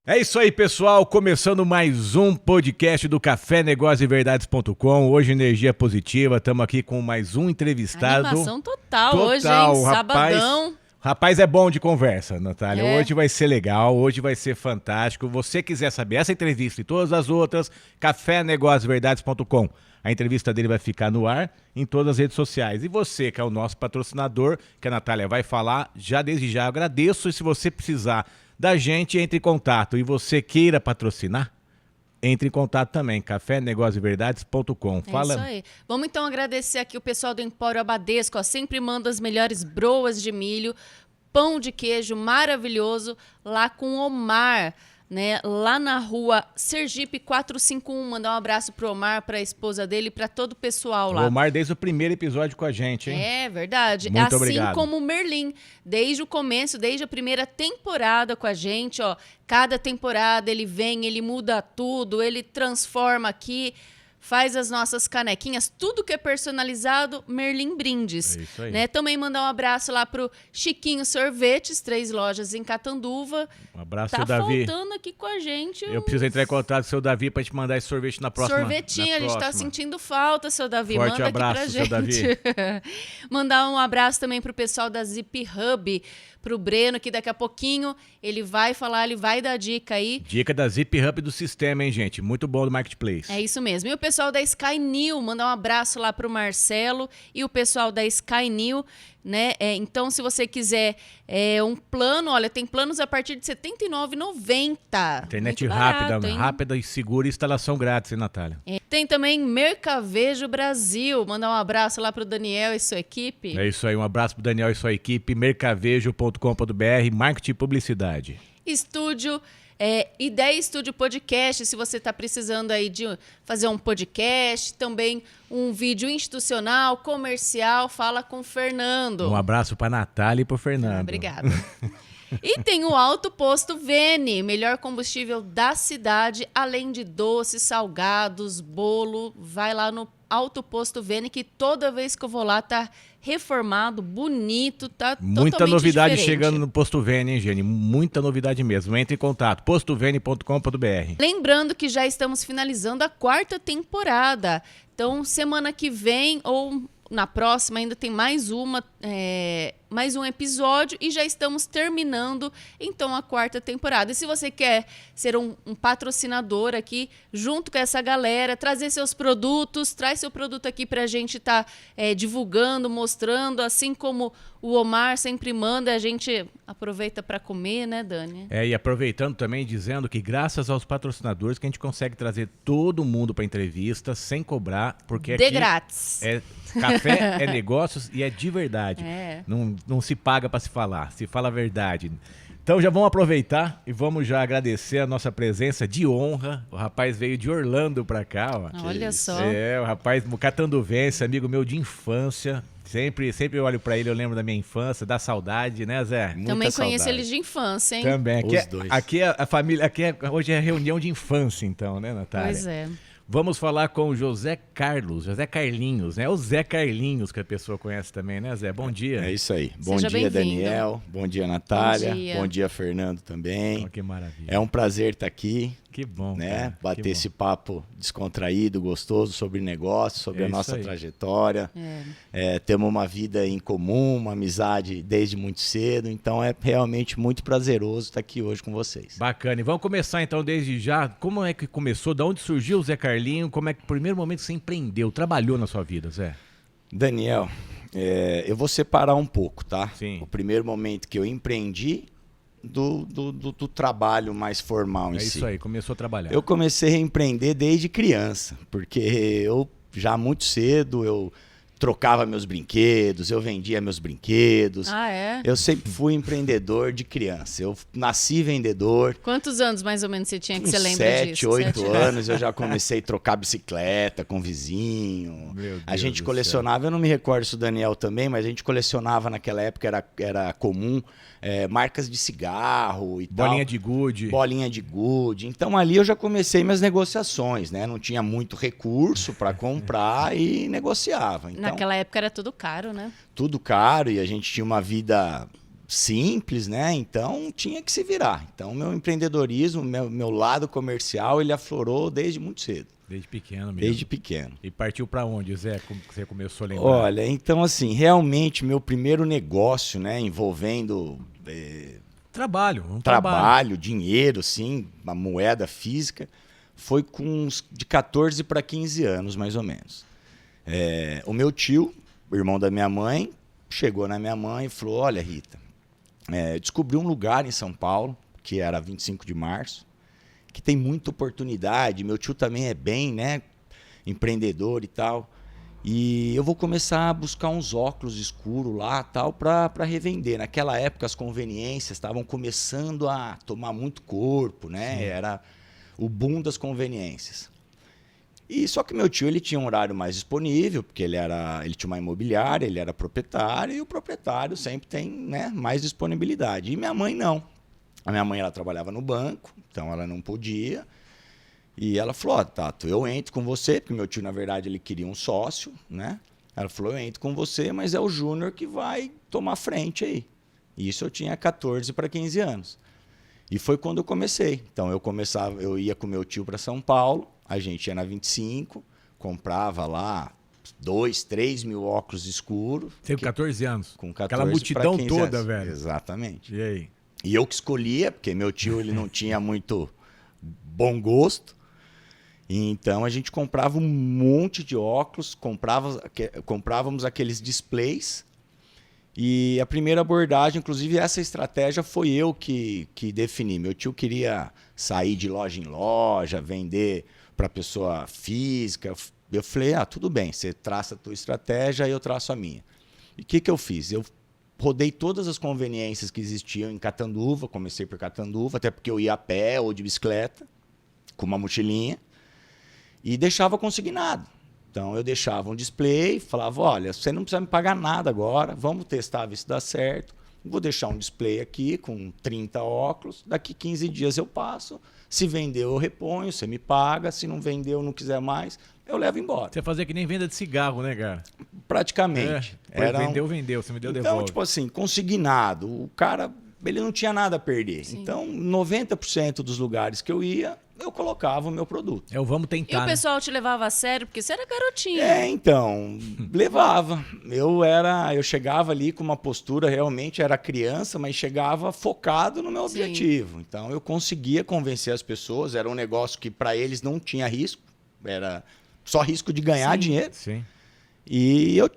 É isso aí, pessoal. Começando mais um podcast do Café Negócios e Verdades.com. Hoje, energia positiva. Estamos aqui com mais um entrevistado. Animação total hoje, hein? Sabadão. Rapaz, é bom de conversa, Natália. Hoje vai ser legal, hoje vai ser fantástico. Você quiser saber essa entrevista e todas as outras, cafénegóciosverdades.com. A entrevista dele vai ficar no ar em todas as redes sociais. E você, que é o nosso patrocinador, que a Natália vai falar, já desde já agradeço. E se você precisar da gente, entre em contato. E você queira patrocinar, entre em contato também, cafénegóciosverdades.com. Fala. É isso aí. Vamos então agradecer aqui o pessoal do Empório Abadesco, ó, sempre manda as melhores broas de milho, pão de queijo maravilhoso, lá com o Omar, né? Lá na rua Sergipe 451. Mandar um abraço pro Omar, pra esposa dele e pra todo o pessoal lá. O Omar desde o primeiro episódio com a gente, hein? É verdade. Muito assim obrigado. como o Merlin, desde o começo, desde a primeira temporada com a gente, ó. Cada temporada ele vem, ele muda tudo, ele transforma aqui, faz as nossas canequinhas, tudo que é personalizado, Merlin Brindes. É isso aí. Né? Também mandar um abraço lá pro Chiquinho Sorvetes, 3 lojas em Catanduva. Um abraço, Tá seu Davi. faltando aqui com a gente. Eu preciso entrar em contato com o seu Davi pra te mandar esse sorvete na próxima. Sorvetinho, a gente tá sentindo falta, seu Davi. Forte Manda abraço, aqui pra seu gente. Davi. Mandar um abraço também pro pessoal da Zip Hub, pro Breno, que daqui a pouquinho ele vai falar, ele vai dar dica aí. Dica da Zip Hub do sistema, hein, gente? Muito bom do Marketplace. É isso mesmo. E o pessoal da Sky New, mandar um abraço lá pro Marcelo e o pessoal da Sky New, né? Então, se você quiser um plano, olha, tem planos a partir de R$ 79,90. Internet Muito rápida, barato, hein? rápida e segura e instalação grátis, hein, Natália? Tem também Mercavejo Brasil. Mandar um abraço lá pro Daniel e sua equipe. É isso aí, um abraço pro Daniel e sua equipe, mercavejo.com.br, marketing e publicidade. Estúdio, Ideia Estúdio Podcast, se você está precisando aí de fazer um podcast, também um vídeo institucional, comercial, fala com o Fernando. Um abraço pra Natália e pro Fernando. Obrigada. E tem o Alto Posto Vene, melhor combustível da cidade, além de doces, salgados, bolo. Vai lá no Alto Posto Vene, que toda vez que eu vou lá tá reformado, bonito, tá Muita totalmente novidade diferente. chegando no Posto Vene, hein, Gene? Muita novidade mesmo. Entre em contato, postovene.com.br. Lembrando que já estamos finalizando a 4ª temporada. Então, semana que vem ou na próxima ainda tem mais um episódio e já estamos terminando, então, a 4ª temporada. E se você quer ser um patrocinador aqui, junto com essa galera, trazer seus produtos, traz seu produto aqui pra gente estar divulgando, mostrando, assim como o Omar sempre manda, a gente aproveita para comer, né, Dani? E aproveitando também, dizendo que graças aos patrocinadores que a gente consegue trazer todo mundo para entrevista sem cobrar, porque de aqui grátis. Café é negócios e é de verdade. Não se paga para se falar, se fala a verdade. Então já vamos aproveitar e vamos já agradecer a nossa presença de honra. O rapaz veio de Orlando para cá, ó. Olha só. O rapaz catanduvense, amigo meu de infância. Sempre eu olho pra ele, eu lembro da minha infância, da saudade, né, Zé? Muita Também conheço ele de infância, hein? Também. Os dois. Aqui é a família, hoje é reunião de infância, então, né, Natália? Pois é. Vamos falar com o José Carlinhos, né? O Zé Carlinhos, que a pessoa conhece também, né, Zé? Bom dia. É isso aí. Bom Seja dia, bem-vindo. Daniel. Bom dia, Natália. Bom dia. Fernando também. Oh, que maravilha. É um prazer estar aqui. Que bom, né? cara. Bater Que esse papo descontraído, gostoso sobre negócio, sobre a nossa aí. trajetória. Temos uma vida em comum, uma amizade desde muito cedo, então é realmente muito prazeroso estar aqui hoje com vocês. Bacana. E vamos começar então desde já. Como é que começou? Da onde surgiu o Zé Carlinho? Como é que o primeiro momento que você empreendeu, trabalhou na sua vida, Zé? Daniel, eu vou separar um pouco, tá? Sim. O primeiro momento que eu empreendi do trabalho mais formal em si. É isso aí, começou a trabalhar. Eu comecei a empreender desde criança, porque eu já muito cedo eu trocava meus brinquedos, eu vendia meus brinquedos. Ah, é? Eu sempre fui empreendedor de criança. Eu nasci vendedor. Quantos anos mais ou menos você tinha que Com você lembra 7, disso? 8 anos eu já comecei a trocar bicicleta com vizinho. Meu A Deus gente do colecionava, eu não me recordo se o Daniel também, mas a gente colecionava naquela época, era comum, marcas de cigarro e Bolinha tal. de gude. Bolinha de gude. Então ali eu já comecei minhas negociações, né? Não tinha muito recurso para comprar e negociava. Então, Naquela época era tudo caro, né? tudo caro e a gente tinha uma vida simples, né? Então tinha que se virar. Então meu empreendedorismo, meu lado comercial, ele aflorou desde muito cedo. Desde pequeno mesmo. Desde pequeno. E partiu para onde, Zé? Como que você começou a lembrar? Olha, então assim, realmente meu primeiro negócio, né, envolvendo trabalho, dinheiro, sim, uma moeda física, foi de 14 para 15 anos, mais ou menos. O meu tio, o irmão da minha mãe, chegou na minha mãe e falou: olha, Rita, descobri um lugar em São Paulo, que era 25 de março, que tem muita oportunidade. Meu tio também é bem, né, empreendedor e tal. E eu vou começar a buscar uns óculos escuros lá, tal, para revender. Naquela época as conveniências estavam começando a tomar muito corpo, né? Sim. Era o boom das conveniências. E só que meu tio, ele tinha um horário mais disponível, porque ele tinha uma imobiliária, ele era proprietário, e o proprietário sempre tem, né, mais disponibilidade. E minha mãe não. A minha mãe, ela trabalhava no banco, então ela não podia. E ela falou: Tato, eu entro com você, porque meu tio, na verdade, ele queria um sócio, né? Ela falou: eu entro com você, mas é o Júnior que vai tomar frente aí. E isso eu tinha 14 para 15 anos. E foi quando eu comecei. Então eu ia com meu tio para São Paulo, a gente ia na 25, comprava lá 2, 3 mil óculos escuros. Você com 14 anos? Com 14 aquela multidão toda, anos. velho. Exatamente. E aí? E eu que escolhia, porque meu tio, ele não tinha muito bom gosto. Então a gente comprava um monte de óculos, comprávamos aqueles displays. E a primeira abordagem, inclusive essa estratégia, foi eu que defini. Meu tio queria sair de loja em loja, vender para pessoa física. Eu falei: tudo bem, você traça a tua estratégia, eu traço a minha. E o que eu fiz? Eu rodei todas as conveniências que existiam em Catanduva, comecei por Catanduva, até porque eu ia a pé ou de bicicleta, com uma mochilinha, e deixava consignado. Então eu deixava um display, falava: olha, você não precisa me pagar nada agora, vamos testar, ver se dá certo. Vou deixar um display aqui com 30 óculos, daqui 15 dias eu passo, se vender eu reponho, você me paga, se não vender eu não quiser mais, eu levo embora. Você fazia que nem venda de cigarro, né, cara? Praticamente. Vendeu, você me deu, então, devolve. Tipo assim, consignado, o cara, ele não tinha nada a perder. Sim. Então, 90% dos lugares que eu ia, eu colocava o meu produto. Vamos tentar. E o pessoal te levava a sério, porque você era garotinho. Então, levava. Eu chegava ali com uma postura, realmente era criança, mas chegava focado no meu objetivo. Então, eu conseguia convencer as pessoas, era um negócio que para eles não tinha risco, era só risco de ganhar dinheiro. Sim. E eu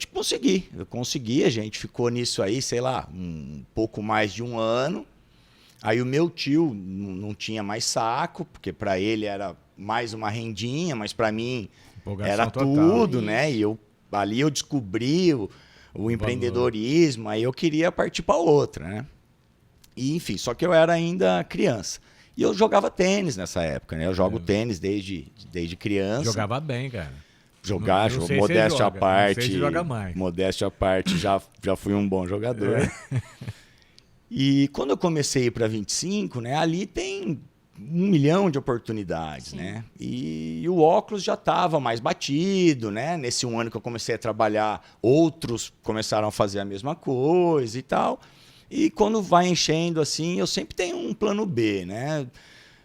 consegui, a gente ficou nisso aí, sei lá, um pouco mais de um ano. Aí o meu tio não tinha mais saco, porque para ele era mais uma rendinha, mas para mim era total. tudo, né? E ali eu descobri o empreendedorismo, aí eu queria partir para outra, né? E, enfim, só que eu era ainda criança. E eu jogava tênis nessa época, né? Eu jogo tênis desde criança. Jogava bem, cara. Modéstia à parte. Não sei se joga mais. Modéstia à parte, já fui um bom jogador. E quando eu comecei a ir para 25, né, ali tem 1 milhão de oportunidades, né? E o óculos já estava mais batido, né? Nesse um ano que eu comecei a trabalhar, outros começaram a fazer a mesma coisa e tal. E quando vai enchendo assim, eu sempre tenho um plano B, né?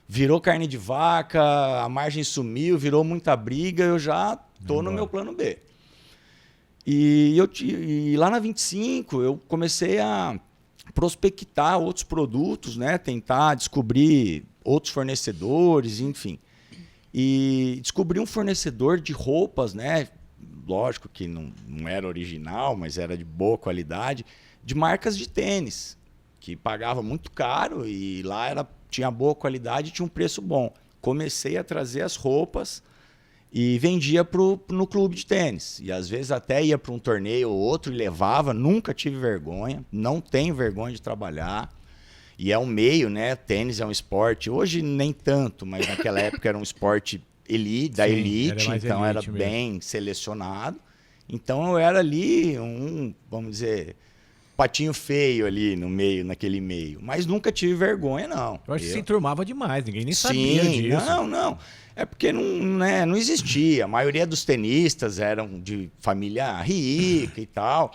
Virou carne de vaca, a margem sumiu, virou muita briga, eu já estou no meu plano B. E lá na 25, eu comecei a prospectar outros produtos, né? Tentar descobrir outros fornecedores, enfim. E descobri um fornecedor de roupas, né? Lógico que não era original, mas era de boa qualidade, de marcas de tênis, que pagava muito caro e lá tinha boa qualidade e tinha um preço bom. Comecei a trazer as roupas e vendia no clube de tênis. E às vezes até ia para um torneio ou outro e levava. Nunca tive vergonha, não tenho vergonha de trabalhar. E é um meio, né? Tênis é um esporte. Hoje nem tanto, mas naquela época era um esporte da elite, então era bem selecionado. Então eu era ali vamos dizer, patinho feio ali no meio, naquele meio. Mas nunca tive vergonha, não. Eu acho que se enturmava demais, ninguém nem sabia disso. Não. É porque não existia. A maioria dos tenistas eram de família rica e tal.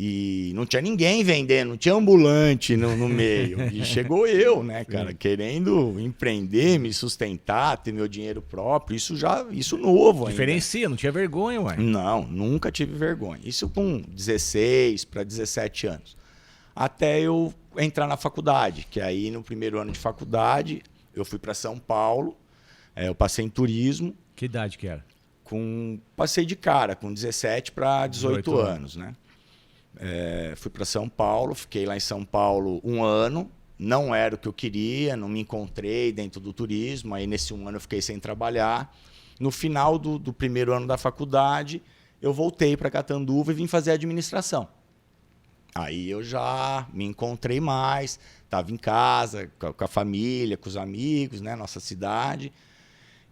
E não tinha ninguém vendendo, não tinha ambulante no meio. E chegou eu, né, cara, querendo empreender, me sustentar, ter meu dinheiro próprio. Isso novo ainda. Diferencia, não tinha vergonha, ué. Não, nunca tive vergonha. Isso com 16 para 17 anos. Até eu entrar na faculdade, que aí no primeiro ano de faculdade eu fui para São Paulo, eu passei em turismo. Que idade que era? Passei de cara, com 17 para 18 anos, né? Fui para São Paulo, fiquei lá em São Paulo 1 ano, não era o que eu queria, não me encontrei dentro do turismo, aí nesse 1 ano eu fiquei sem trabalhar. No final do primeiro ano da faculdade, eu voltei para Catanduva e vim fazer administração. Aí eu já me encontrei mais, estava em casa, com a família, com os amigos, né, nossa cidade,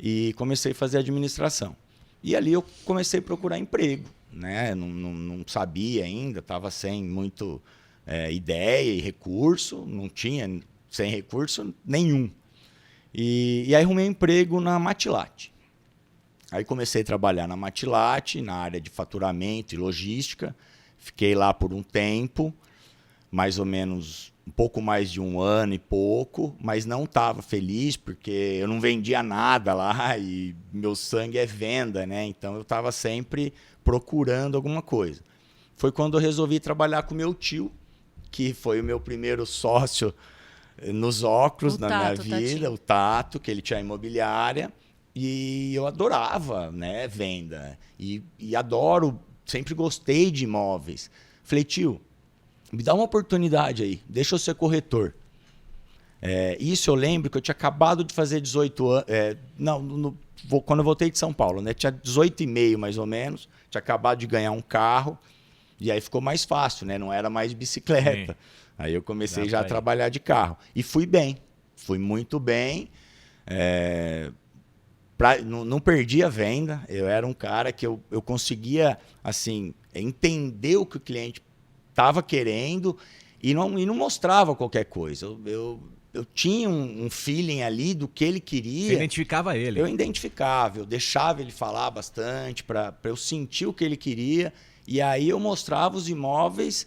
e comecei a fazer administração. E ali eu comecei a procurar emprego. Né? Não sabia ainda, estava sem muito ideia e recurso, não tinha sem recurso nenhum. E aí arrumei um emprego na Matilate. Aí comecei a trabalhar na Matilate, na área de faturamento e logística. Fiquei lá por um tempo, mais ou menos um pouco mais de 1 ano e pouco, mas não estava feliz porque eu não vendia nada lá e meu sangue é venda, né? Então eu estava sempre procurando alguma coisa. Foi quando eu resolvi trabalhar com meu tio, que foi o meu primeiro sócio nos óculos na minha vida, o Tato, que ele tinha imobiliária, e eu adorava, né, venda. E adoro, sempre gostei de imóveis. Falei, tio, me dá uma oportunidade aí, deixa eu ser corretor. Isso eu lembro que eu tinha acabado de fazer 18 anos. Quando eu voltei de São Paulo, né? Tinha 18 e meio mais ou menos, tinha acabado de ganhar um carro, e aí ficou mais fácil, né? Não era mais bicicleta. Sim. Aí eu comecei já a trabalhar de carro. E fui bem, fui muito bem. Não perdi a venda, eu era um cara que eu conseguia assim, entender o que o cliente estava querendo e não mostrava qualquer coisa. Eu tinha um feeling ali do que ele queria. Você identificava ele? Eu identificava, eu deixava ele falar bastante para eu sentir o que ele queria. E aí eu mostrava os imóveis,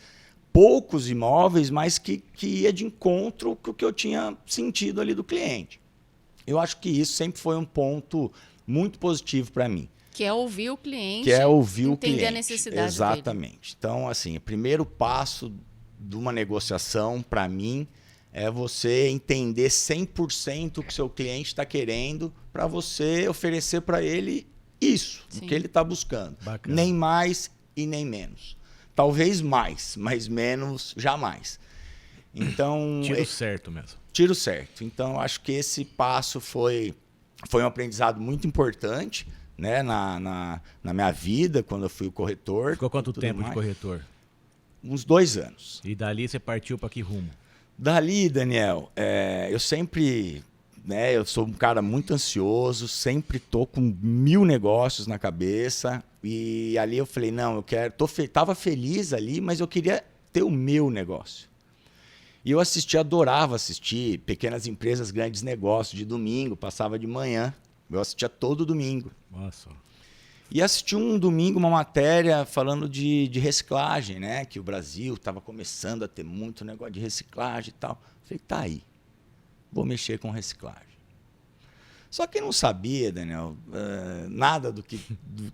poucos imóveis, mas que ia de encontro com o que eu tinha sentido ali do cliente. Eu acho que isso sempre foi um ponto muito positivo para mim. Que é ouvir o cliente, que é ouvir o cliente. Entender a necessidade Exatamente. dele. Então, assim, o primeiro passo de uma negociação, para mim, é você entender 100% o que seu cliente está querendo para você oferecer para ele isso, o que ele está buscando. Bacana. Nem mais e nem menos. Talvez mais, mas menos jamais. Então, tiro certo mesmo. Tiro certo. Então, acho que esse passo foi um aprendizado muito importante, né, na minha vida, quando eu fui o corretor. Ficou quanto tempo de corretor? Uns 2 anos. E dali você partiu para que rumo? Dali, Daniel, eu sempre, né, eu sou um cara muito ansioso, sempre estou com 1000 negócios na cabeça. E ali eu falei, não, tava feliz ali, mas eu queria ter o meu negócio. E eu adorava assistir Pequenas Empresas, Grandes Negócios, de domingo, passava de manhã. Eu assistia todo domingo. Nossa. E assisti um domingo uma matéria falando de reciclagem, né? Que o Brasil estava começando a ter muito negócio de reciclagem e tal. Falei, tá aí, vou mexer com reciclagem. Só que não sabia, Daniel, nada do que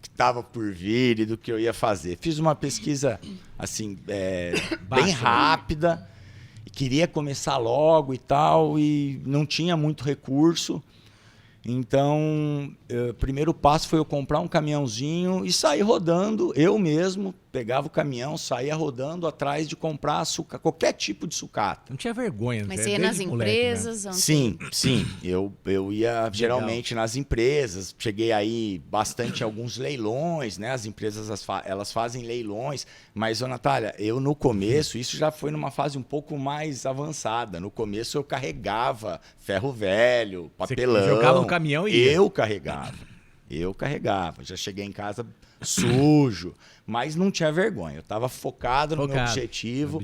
estava por vir e do que eu ia fazer. Fiz uma pesquisa assim, bem rápida, queria começar logo e tal, e não tinha muito recurso. Então, o primeiro passo foi eu comprar um caminhãozinho e sair rodando, eu mesmo pegava o caminhão, saía rodando atrás de comprar qualquer tipo de sucata. Não tinha vergonha. Mas você ia nas empresas? Moleque, né? Sim. Eu ia geralmente nas empresas. Cheguei aí bastante em alguns leilões, né? As empresas elas fazem leilões. Mas, ô Natália, eu no começo, isso já foi numa fase um pouco mais avançada. No começo eu carregava ferro velho, papelão. Você jogava no caminhão e ia? Eu carregava. Eu carregava. Já cheguei em casa sujo, mas não tinha vergonha. Eu estava focado no meu objetivo.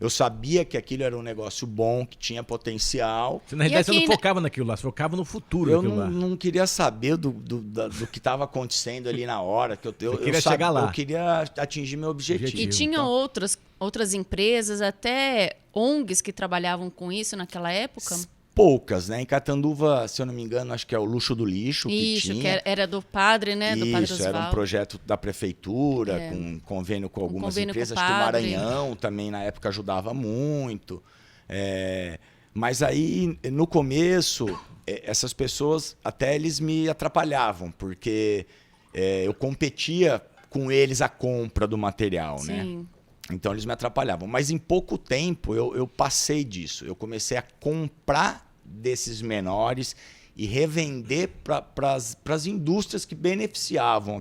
Eu sabia que aquilo era um negócio bom, que tinha potencial. Na realidade, você não focava naquilo lá, você focava no futuro. Eu não queria saber do que estava acontecendo ali na hora. Que eu queria chegar lá. Eu queria atingir meu objetivo. E tinha outras empresas, até ONGs que trabalhavam com isso naquela época? Poucas, né? Em Catanduva, se eu não me engano, acho que é o Luxo do Lixo que tinha. Que era do padre, né? Do padre Osvaldo. Era um projeto da prefeitura, com convênio com algumas empresas. Acho que o Maranhão também, na época, ajudava muito. Mas aí, no começo, essas pessoas, até eles me atrapalhavam, porque eu competia com eles a compra do material, né? Então, eles me atrapalhavam. Mas, em pouco tempo, eu passei disso. Eu comecei a comprar desses menores e revender para as indústrias que beneficiavam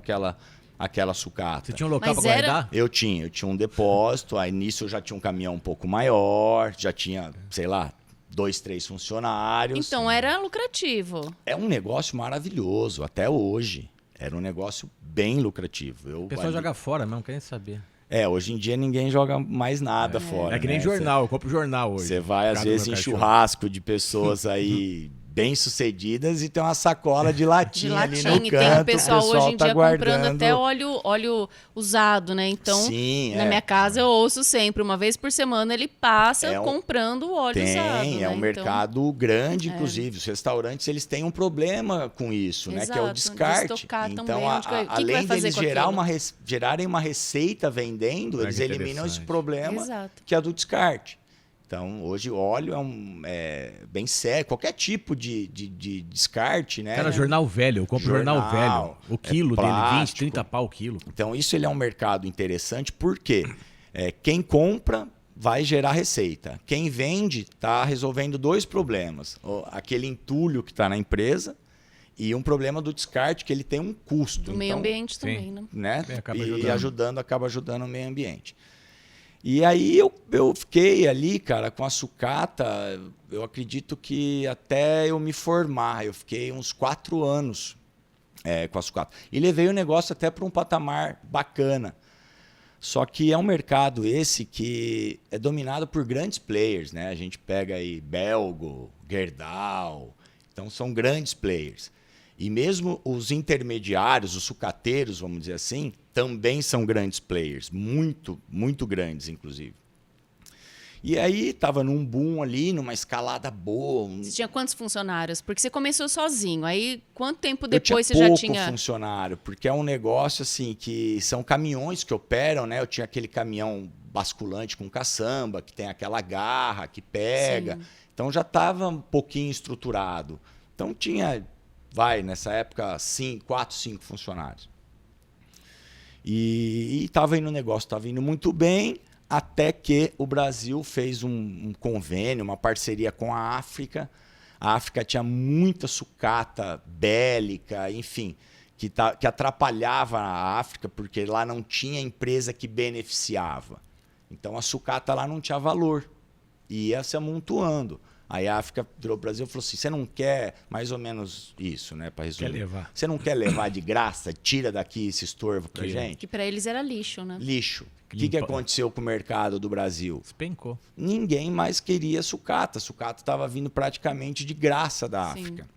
aquela sucata. Você tinha um local para guardar? Eu tinha um depósito. Aí, nisso, eu já tinha um caminhão um pouco maior. Já tinha, sei lá, 2, 3 funcionários. Então, era lucrativo. É um negócio maravilhoso, até hoje. Era um negócio bem lucrativo. O pessoal joga fora mesmo, querem saber. Hoje em dia ninguém joga mais nada fora. É que nem jornal, eu compro jornal hoje. Você vai, às vezes, em churrasco de pessoas aí bem-sucedidas e tem uma sacola de latinha ali no canto. E tem o pessoal hoje em dia guardando... comprando até óleo usado, né? Então, na minha casa eu ouço sempre, uma vez por semana ele passa comprando óleo usado. É um mercado grande, inclusive. Os restaurantes, eles têm um problema com isso, né? Que é o descarte. Então, além deles gerarem uma receita vendendo, eles eliminam esse problema que é do descarte. Então, hoje o óleo é bem sério. Qualquer tipo de descarte, né? Cara, jornal velho. Eu compro jornal velho. O quilo dele, 20, 30 pau o quilo. Então, isso ele é um mercado interessante porque quem compra vai gerar receita. Quem vende está resolvendo 2 problemas. Aquele entulho que está na empresa e um problema do descarte, que ele tem um custo. Do meio ambiente também, né? Acaba ajudando o meio ambiente. E aí eu fiquei ali, cara, com a sucata, eu acredito que até eu me formar, eu fiquei uns 4 anos com a sucata. E levei o negócio até para um patamar bacana. Só que é um mercado esse que é dominado por grandes players, né? A gente pega aí Belgo, Gerdau, então são grandes players. E mesmo os intermediários, os sucateiros, vamos dizer assim, também são grandes players, muito, muito grandes, inclusive. E aí estava num boom ali, numa escalada boa. Você tinha quantos funcionários? Porque você começou sozinho. Aí, quanto tempo depois você já tinha... pouco funcionário, porque é um negócio assim que são caminhões que operam, né? Eu tinha aquele caminhão basculante com caçamba, que tem aquela garra que pega. Sim. Então já estava um pouquinho estruturado. Então tinha... nessa época, 4, 5 funcionários. E estava indo o negócio, estava indo muito bem, até que o Brasil fez um convênio, uma parceria com a África. A África tinha muita sucata bélica, enfim, que atrapalhava a África, porque lá não tinha empresa que beneficiava. Então a sucata lá não tinha valor, ia se amontoando. Aí a África virou para o Brasil e falou assim, você não quer, mais ou menos isso, né, para resumir. Quer levar. Você não quer levar de graça, tira daqui esse estorvo para gente? Que para eles era lixo, né? Lixo. O que aconteceu com o mercado do Brasil? Despencou. Ninguém mais queria sucata. Sucata estava vindo praticamente de graça da África.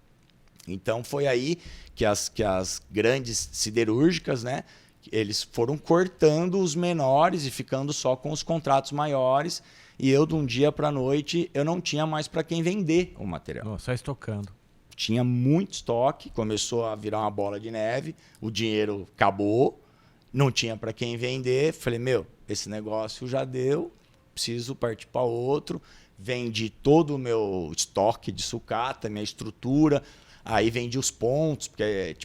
Então foi aí que as grandes siderúrgicas, né, eles foram cortando os menores e ficando só com os contratos maiores. E eu, de um dia para a noite, eu não tinha mais para quem vender o material. Só estocando. Tinha muito estoque, começou a virar uma bola de neve, o dinheiro acabou, não tinha para quem vender. Falei, esse negócio já deu, preciso partir para outro. Vendi todo o meu estoque de sucata, minha estrutura, aí vendi os pontos, porque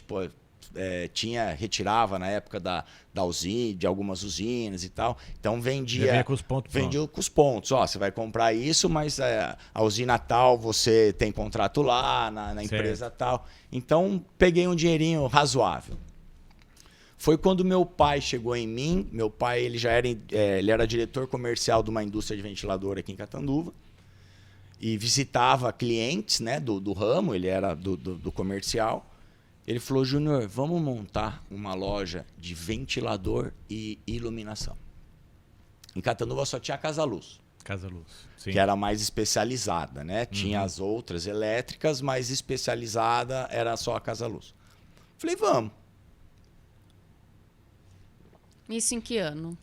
retirava na época da usina, de algumas usinas e tal. Então vendia com os pontos. Vendia com os pontos. Você vai comprar isso, mas a usina tal, você tem contrato lá, na empresa tal. Então peguei um dinheirinho razoável. Foi quando meu pai chegou em mim. Meu pai ele era diretor comercial de uma indústria de ventilador aqui em Catanduva. E visitava clientes, né, do ramo, ele era do comercial. Ele falou, Júnior, vamos montar uma loja de ventilador e iluminação. Em Catanduva só tinha a Casa Luz. Casa Luz. Sim. Que era mais especializada, né? Tinha as outras elétricas, mas especializada era só a Casa Luz. Falei, vamos. Isso em que ano?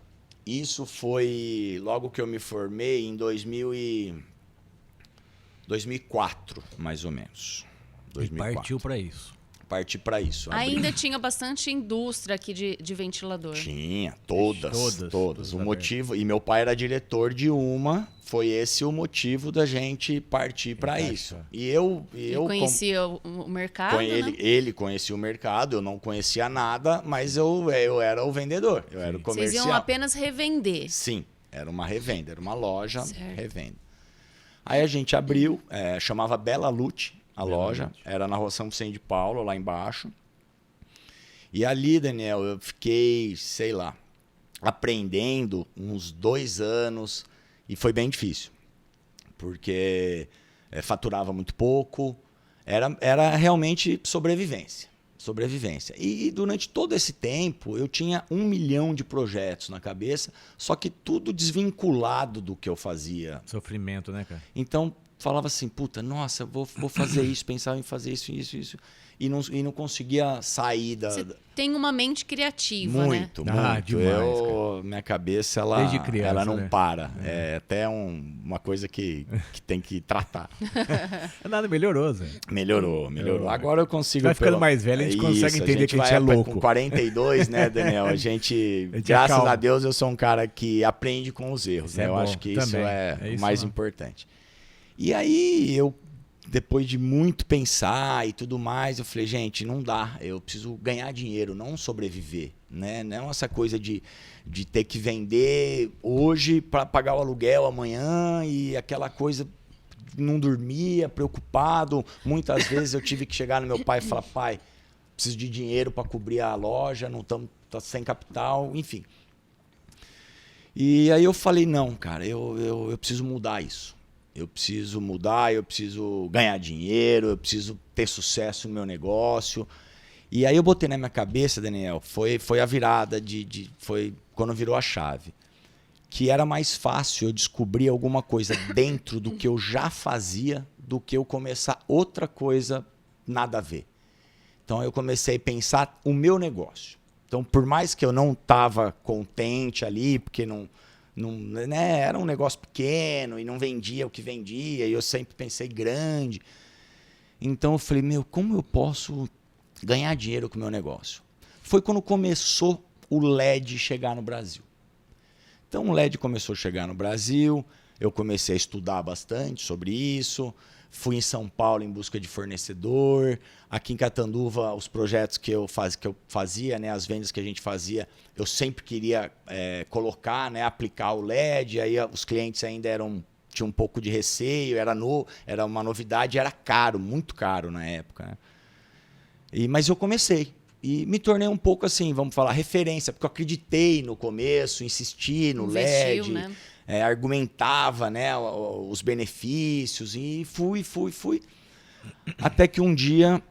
Isso foi logo que eu me formei, em 2004, mais ou menos. E 2004. partiu para isso. Parti para isso. Ainda tinha bastante indústria aqui de ventilador. Tinha, todas. Todas O motivo, e meu pai era diretor de uma, foi esse o motivo da gente partir para isso. E eu conhecia o mercado, né? Ele conhecia o mercado, eu não conhecia nada, mas eu era o vendedor, eu era o comercial. Vocês iam apenas revender. Sim, era uma revenda, era uma loja Certo. revenda. Aí a gente abriu, chamava Bela Lute, a loja, era na Rua São Vicente de Paulo, lá embaixo. E ali, Daniel, eu fiquei, sei lá, aprendendo uns 2 anos e foi bem difícil, porque faturava muito pouco, era realmente sobrevivência. E durante todo esse tempo eu tinha 1 milhão de projetos na cabeça, só que tudo desvinculado do que eu fazia. Sofrimento, né, cara? Então falava assim, puta, nossa, vou fazer isso, pensava em fazer isso. E não conseguia sair da... Você tem uma mente criativa, Muito, né? muito. Demais, Minha cabeça, Desde criança, ela não né? para. É até uma coisa que tem que tratar. Nada, melhorou, Zé. Melhorou. Agora eu consigo... Vai ficando mais velho, a gente consegue entender que a gente é louco. Com 42, né, Daniel? A gente graças a Deus, eu sou um cara que aprende com os erros. Né? Eu acho que isso é o mais importante. E aí, depois de muito pensar e tudo mais, eu falei, gente, não dá, eu preciso ganhar dinheiro, não sobreviver, né? Não essa coisa de ter que vender hoje para pagar o aluguel amanhã e aquela coisa, não dormia, preocupado. Muitas vezes eu tive que chegar no meu pai e falar, pai, preciso de dinheiro para cobrir a loja, não estamos sem capital, enfim. E aí eu falei, não, cara, eu preciso mudar isso. Eu preciso mudar, eu preciso ganhar dinheiro, eu preciso ter sucesso no meu negócio. E aí eu botei na minha cabeça, Daniel, foi a virada, foi quando virou a chave. Que era mais fácil eu descobrir alguma coisa dentro do que eu já fazia do que eu começar outra coisa nada a ver. Então eu comecei a pensar o meu negócio. Então por mais que eu não estava contente ali, porque né, era um negócio pequeno e não vendia o que vendia, e eu sempre pensei grande. Então eu falei, como eu posso ganhar dinheiro com o meu negócio? Foi quando começou o LED chegar no Brasil. Então o LED começou a chegar no Brasil, eu comecei a estudar bastante sobre isso, fui em São Paulo em busca de fornecedor, aqui em Catanduva os projetos que eu fazia, né, as vendas que a gente fazia, eu sempre queria colocar, né, aplicar o LED, aí os clientes ainda tinham um pouco de receio, era uma novidade, era caro, muito caro na época. Né? Mas eu comecei. E me tornei um pouco assim, vamos falar, referência, porque eu acreditei no começo, insisti no LED, né? Argumentava, né, os benefícios e fui. Até que um dia,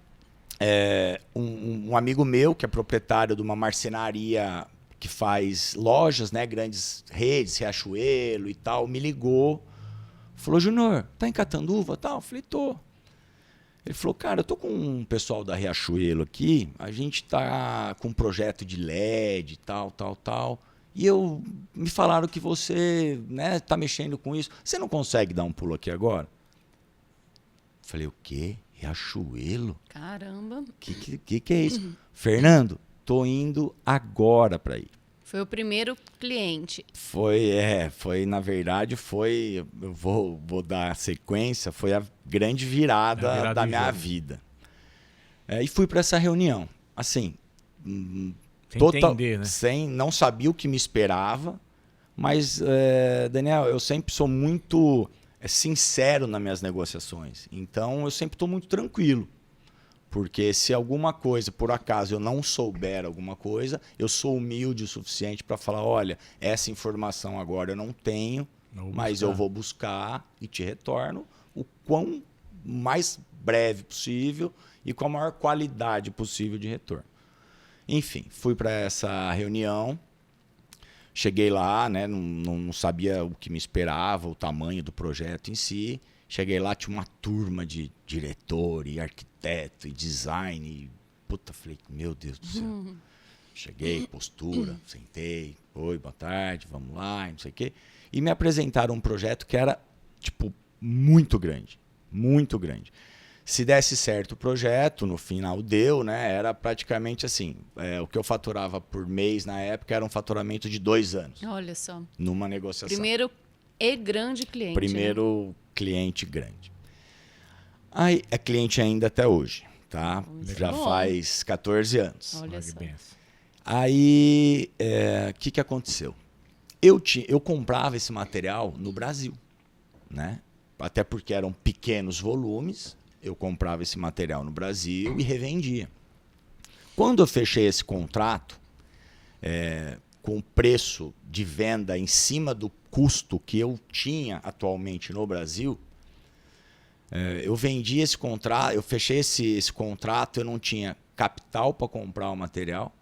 um amigo meu, que é proprietário de uma marcenaria que faz lojas, né, grandes redes, Riachuelo e tal, me ligou, falou, Júnior, tá em Catanduva? Tal? Eu falei, tô. Ele falou, cara, eu tô com um pessoal da Riachuelo aqui, a gente tá com um projeto de LED, tal. E me falaram que você, né, tá mexendo com isso. Você não consegue dar um pulo aqui agora? Falei, o quê? Riachuelo? Caramba. Que é isso? Fernando, tô indo agora para ir. Foi o primeiro cliente. Na verdade, eu vou dar sequência, foi a grande virada da minha vida. E fui para essa reunião, assim, entender, né? não sabia o que me esperava, mas, Daniel, eu sempre sou muito sincero nas minhas negociações, então eu sempre estou muito tranquilo. Porque se alguma coisa, por acaso, eu não souber alguma coisa, eu sou humilde o suficiente para falar, olha, essa informação agora eu não tenho, mas eu vou buscar e te retorno o quão mais breve possível e com a maior qualidade possível de retorno. Enfim, fui para essa reunião, cheguei lá, né, não sabia o que me esperava, o tamanho do projeto em si. Cheguei lá, tinha uma turma de diretor e arquiteto e design. E, puta, falei, meu Deus do céu. Cheguei, postura, sentei, oi, boa tarde, vamos lá, não sei o quê. E me apresentaram um projeto que era, tipo, muito grande, muito grande. Se desse certo o projeto, no final deu, né? Era praticamente assim, o que eu faturava por mês na época era um faturamento de 2 anos. Olha só. Numa negociação. Primeiro e grande cliente. Primeiro cliente grande. Aí é cliente ainda até hoje, tá? Já faz 14 anos. Olha só. Aí, que aconteceu? Eu comprava esse material no Brasil, né? Até porque eram pequenos volumes, eu comprava esse material no Brasil e revendia. Quando eu fechei esse contrato, com o preço de venda em cima do custo que eu tinha atualmente no Brasil, eu vendi esse contrato, eu fechei esse contrato, eu não tinha capital para comprar o material.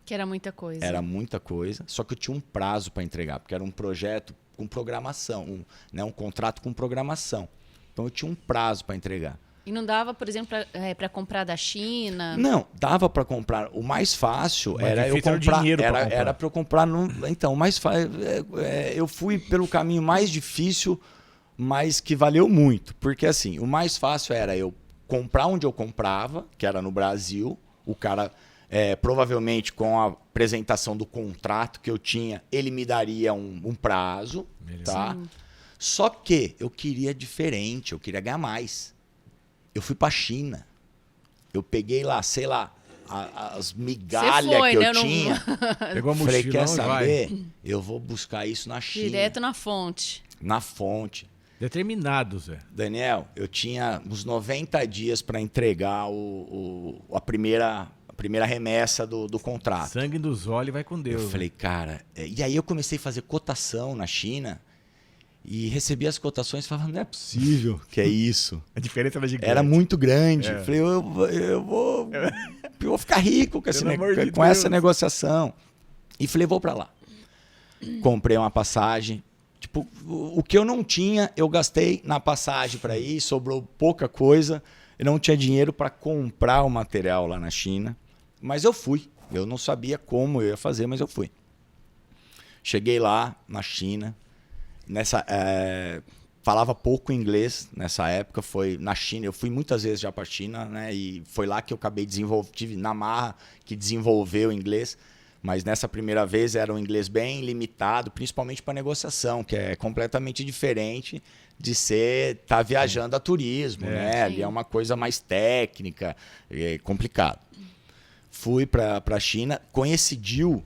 Que era muita coisa. Era muita coisa, só que eu tinha um prazo para entregar, porque era um projeto com programação, um contrato com programação. Então eu tinha um prazo para entregar. E não dava, por exemplo, para comprar da China? Não, dava para comprar. O mais fácil era eu comprar. Era para eu comprar. Então, o mais fácil. Eu fui pelo caminho mais difícil, mas que valeu muito. Porque assim, o mais fácil era eu comprar onde eu comprava, que era no Brasil. O cara, provavelmente, com a apresentação do contrato que eu tinha, ele me daria um prazo. Tá? Só que eu queria diferente, eu queria ganhar mais. Eu fui para a China. Eu peguei lá, sei lá, as migalhas que eu tinha. Pegou a mochila. Falei, quer saber? Eu vou buscar isso na China. Direto na fonte. Na fonte. Determinado, Zé. Daniel, eu tinha uns 90 dias para entregar a primeira remessa do contrato. Sangue dos olhos, vai com Deus. Eu falei, cara... E aí eu comecei a fazer cotação na China. E recebi as cotações e falava, não é possível que é isso. A diferença era gigante. Era muito grande. Falei, eu vou ficar rico com essa negociação. E falei, vou para lá. Comprei uma passagem. Tipo, o que eu não tinha, eu gastei na passagem para ir. Sobrou pouca coisa. Eu não tinha dinheiro para comprar o material lá na China. Mas eu fui. Eu não sabia como eu ia fazer, mas eu fui. Cheguei lá na China. Falava pouco inglês nessa época, foi na China, eu fui muitas vezes já para a China, né? E foi lá que eu acabei tive na marra que desenvolveu o inglês, mas nessa primeira vez era um inglês bem limitado, principalmente para negociação, que é completamente diferente de estar viajando a turismo, né? Ali é uma coisa mais técnica, complicado. Fui para a China, coincidiu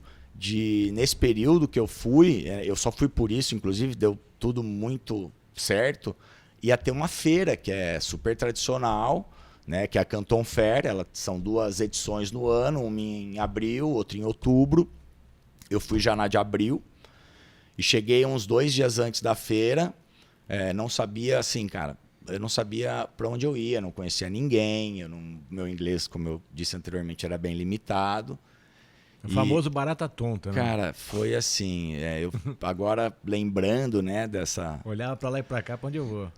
nesse período que eu fui, eu só fui por isso, inclusive, deu tudo muito certo, ia ter uma feira que é super tradicional, né, que é a Canton Fair. São 2 edições no ano, uma em abril, outra em outubro. Eu fui já na de abril e cheguei uns 2 dias antes da feira. Não sabia, assim, cara, eu não sabia para onde eu ia, não conhecia ninguém, meu inglês, como eu disse anteriormente, era bem limitado. O famoso barata tonta, né? Cara, foi assim, eu agora lembrando, né, dessa... Olhava pra lá e pra cá, pra onde eu vou.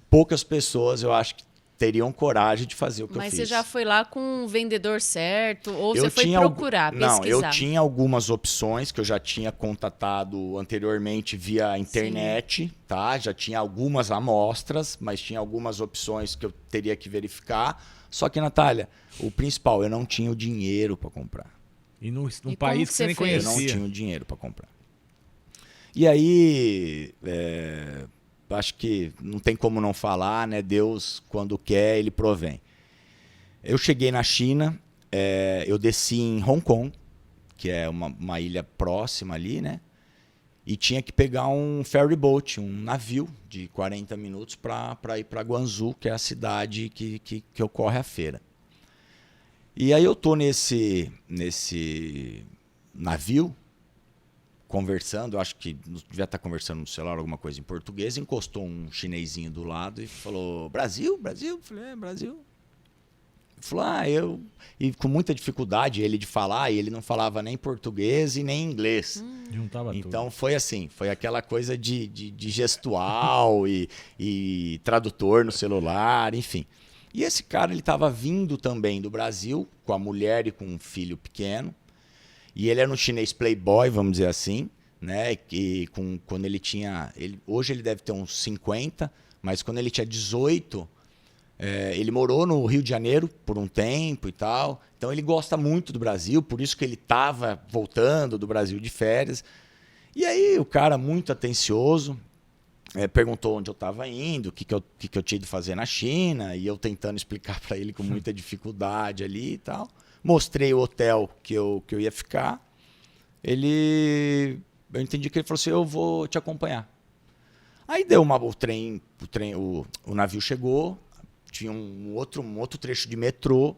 Poucas pessoas, eu acho que teriam coragem de fazer o que eu fiz. Mas você já foi lá com o vendedor certo? Ou você foi procurar, pesquisar? Não, eu tinha algumas opções que eu já tinha contatado anteriormente via internet, tá? Já tinha algumas amostras, mas tinha algumas opções que eu teria que verificar. Só que, Natália, o principal, eu não tinha o dinheiro para comprar. E num país que você nem conhecia. Eu não tinha o dinheiro para comprar. E aí, acho que não tem como não falar, né? Deus, quando quer, ele provém. Eu cheguei na China, eu desci em Hong Kong, que é uma ilha próxima ali, né? E tinha que pegar um ferry boat, um navio de 40 minutos para ir para Guangzhou, que é a cidade que ocorre a feira. E aí eu tô nesse navio conversando, acho que devia estar conversando no celular alguma coisa em português, encostou um chinesinho do lado e falou, Brasil, Brasil? Eu falei, Brasil. Ele falou, E com muita dificuldade ele de falar, e ele não falava nem português e nem inglês. Juntava Então foi assim, foi aquela coisa de gestual e tradutor no celular, enfim. E esse cara, ele estava vindo também do Brasil, com a mulher e com um filho pequeno. E ele era um chinês playboy, vamos dizer assim, né? Que quando ele tinha... hoje ele deve ter uns 50, mas quando ele tinha 18, ele morou no Rio de Janeiro por um tempo e tal. Então ele gosta muito do Brasil, por isso que ele estava voltando do Brasil de férias. E aí o cara, muito atencioso, perguntou onde eu estava indo, o que eu tinha de fazer na China, e eu tentando explicar para ele com muita dificuldade ali e tal. Mostrei o hotel que eu ia ficar. Eu entendi que ele falou assim, eu vou te acompanhar. Aí deu o navio chegou, tinha um outro trecho de metrô,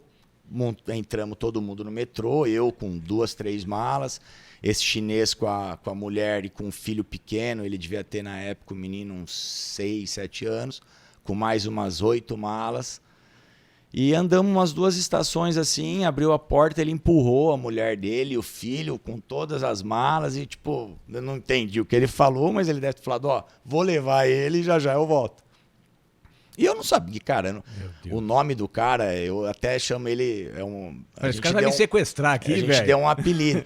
entramos todo mundo no metrô, eu com 2, 3 malas, esse chinês com a mulher e com um filho pequeno, ele devia ter na época o menino uns 6, 7 anos, com mais umas 8 malas. E andamos umas 2 estações assim, abriu a porta, ele empurrou a mulher dele e o filho com todas as malas e tipo, eu não entendi o que ele falou, mas ele deve ter falado, vou levar ele e já eu volto. E eu não sabia, cara, o nome do cara, eu até chamo ele... Esse cara vai me sequestrar aqui, velho. A gente deu um apelido.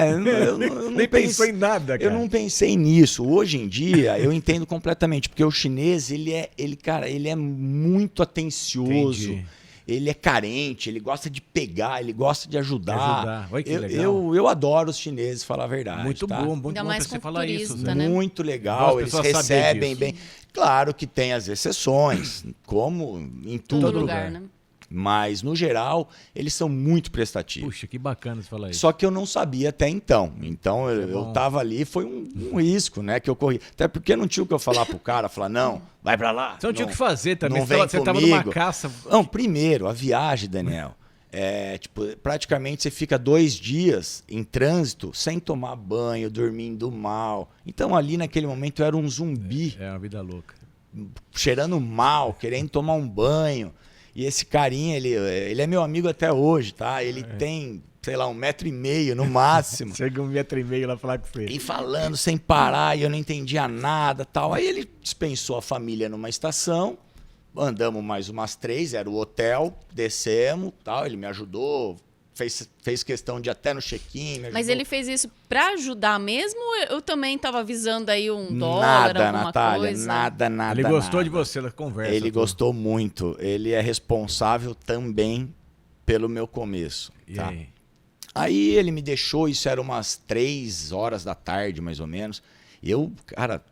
Eu não nem pensou em nada, cara. Eu não pensei nisso. Hoje em dia, eu entendo completamente, porque o chinês, ele é muito atencioso. Entendi. Ele é carente, ele gosta de pegar, ele gosta de ajudar. Olha que legal. Eu adoro os chineses, falar a verdade. Muito tá? bom, muito Ainda bom mais você com falar turista, isso. né? Muito legal, eles recebem bem. Claro que tem as exceções, como em Todo lugar, né? Mas, no geral, eles são muito prestativos. Puxa, que bacana você falar isso. Só que eu não sabia até então. Então, eu tava ali, foi um risco, né, que eu corri. Até porque não tinha o que eu falar pro cara, falar, não, vai pra lá. Você não tinha o que fazer também, não você tava numa caça. Não, primeiro, a viagem, Daniel, praticamente você fica 2 dias em trânsito sem tomar banho, dormindo mal. Então, ali naquele momento, eu era um zumbi. É uma vida louca. Cheirando mal, querendo tomar um banho. E esse carinha, ele é meu amigo até hoje, tá? Ele tem, sei lá, 1,5 m no máximo. Chega 1,5 m lá falar com você. E falando sem parar, e eu não entendia nada, tal. Aí ele dispensou a família numa estação, andamos mais umas 3, era o hotel, descemos, tal. Ele me ajudou, fez questão de ir até no check-in. Mas ele fez isso pra ajudar mesmo? Eu também tava avisando aí $1, alguma Natália, coisa? Nada. Ele gostou de você na conversa. Ele gostou muito. Ele é responsável também pelo meu começo. E tá? aí? Aí ele me deixou, isso era umas 3 horas da tarde, mais ou menos. Eu, cara,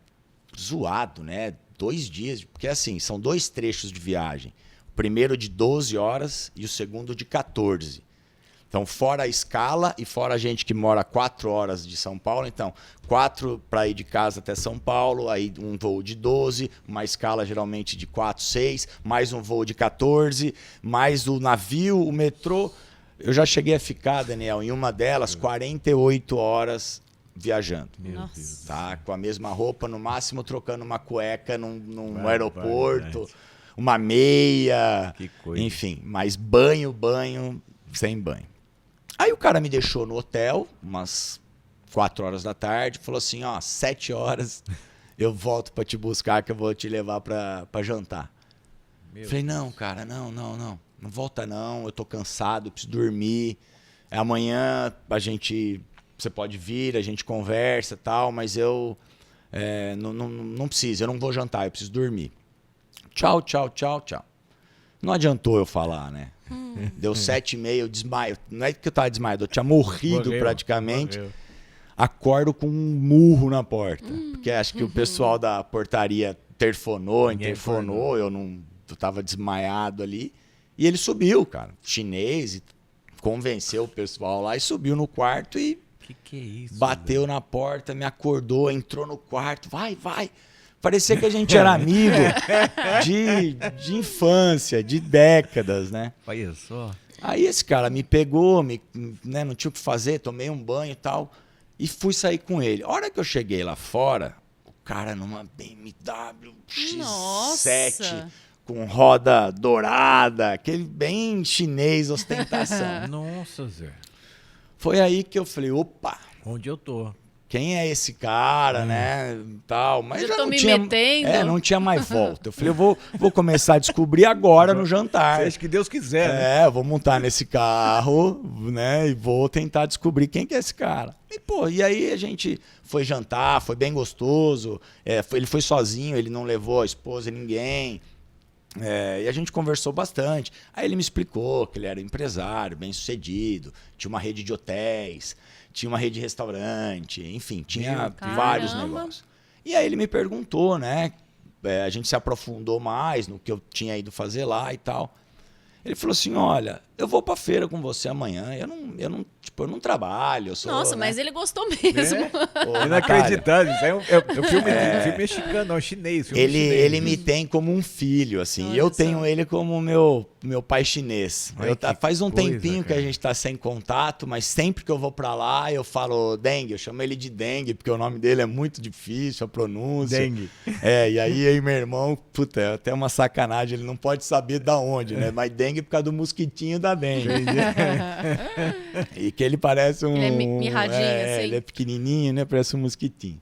zoado, né? 2 dias, porque assim, são 2 trechos de viagem. O primeiro de 12 horas e o segundo de 14. Então, fora a escala e fora a gente que mora 4 horas de São Paulo. Então, 4 para ir de casa até São Paulo, aí um voo de 12, uma escala geralmente de 4, 6, mais um voo de 14, mais o navio, o metrô. Eu já cheguei a ficar, Daniel, em uma delas, 48 horas viajando. Nossa. Tá? Com a mesma roupa, no máximo trocando uma cueca num aeroporto, uma meia, Que coisa. enfim. Mas banho, sem banho. Aí o cara me deixou no hotel, umas 4 horas da tarde, falou assim, 7 horas eu volto pra te buscar que eu vou te levar pra jantar. Falei, não, cara, não volta não, eu tô cansado, eu preciso dormir. Amanhã você pode vir, a gente conversa e tal, mas eu não preciso, eu não vou jantar, eu preciso dormir. Tchau. Não adiantou eu falar, né? Deu 7h30, eu desmaio. Não é que eu tava desmaiado, eu tinha morrido praticamente. Morreu. Acordo com um murro na porta. Porque acho que o pessoal da portaria interfonou, eu tava desmaiado ali. E ele subiu, cara, chinês, e convenceu o pessoal lá e subiu no quarto e Que é isso? bateu na porta, me acordou, entrou no quarto, vai. Parecia que a gente era amigo de infância, de décadas, né? Olha só. Aí esse cara me pegou, né, não tinha o que fazer, tomei um banho e tal. E fui sair com ele. A hora que eu cheguei lá fora, o cara numa BMW X7 Nossa. com roda dourada, aquele bem chinês, ostentação. Nossa, Zé. Foi aí que eu falei, opa, Onde eu tô? quem é esse cara, né? Tal. Mas Já já tô não me tinha, metendo. não tinha mais volta. Eu falei, eu vou começar a descobrir agora no jantar. Seja que Deus quiser, né? Eu vou montar nesse carro, né? E vou tentar descobrir quem que é esse cara. E aí a gente foi jantar, foi bem gostoso. Ele foi sozinho, ele não levou a esposa e ninguém. E a gente conversou bastante. Aí ele me explicou que ele era empresário, bem sucedido, tinha uma rede de hotéis, tinha uma rede de restaurante, enfim, tinha vários negócios. E aí ele me perguntou, né? A gente se aprofundou mais no que eu tinha ido fazer lá e tal. Ele falou assim, olha, eu vou pra feira com você amanhã, eu não trabalho, eu sou... Nossa, né? mas ele gostou mesmo. Ô, Inacreditável. Isso aí é um filme mexicano, não, chinês. Filme chinês. Ele me tem como um filho, assim. Olha E eu só. tenho ele como meu pai chinês. Olha que Faz um coisa, tempinho que cara. a gente tá sem contato, mas sempre que eu vou pra lá, eu falo Deng. Eu chamo ele de Deng, porque o nome dele é muito difícil, a pronúncia. Deng. E aí meu irmão, puta, é até uma sacanagem, ele não pode saber da onde, né? Mas Deng é por causa do mosquitinho da Deng. E que ele parece um... Ele é mirradinho, assim. Ele é pequenininho, né? Parece um mosquitinho.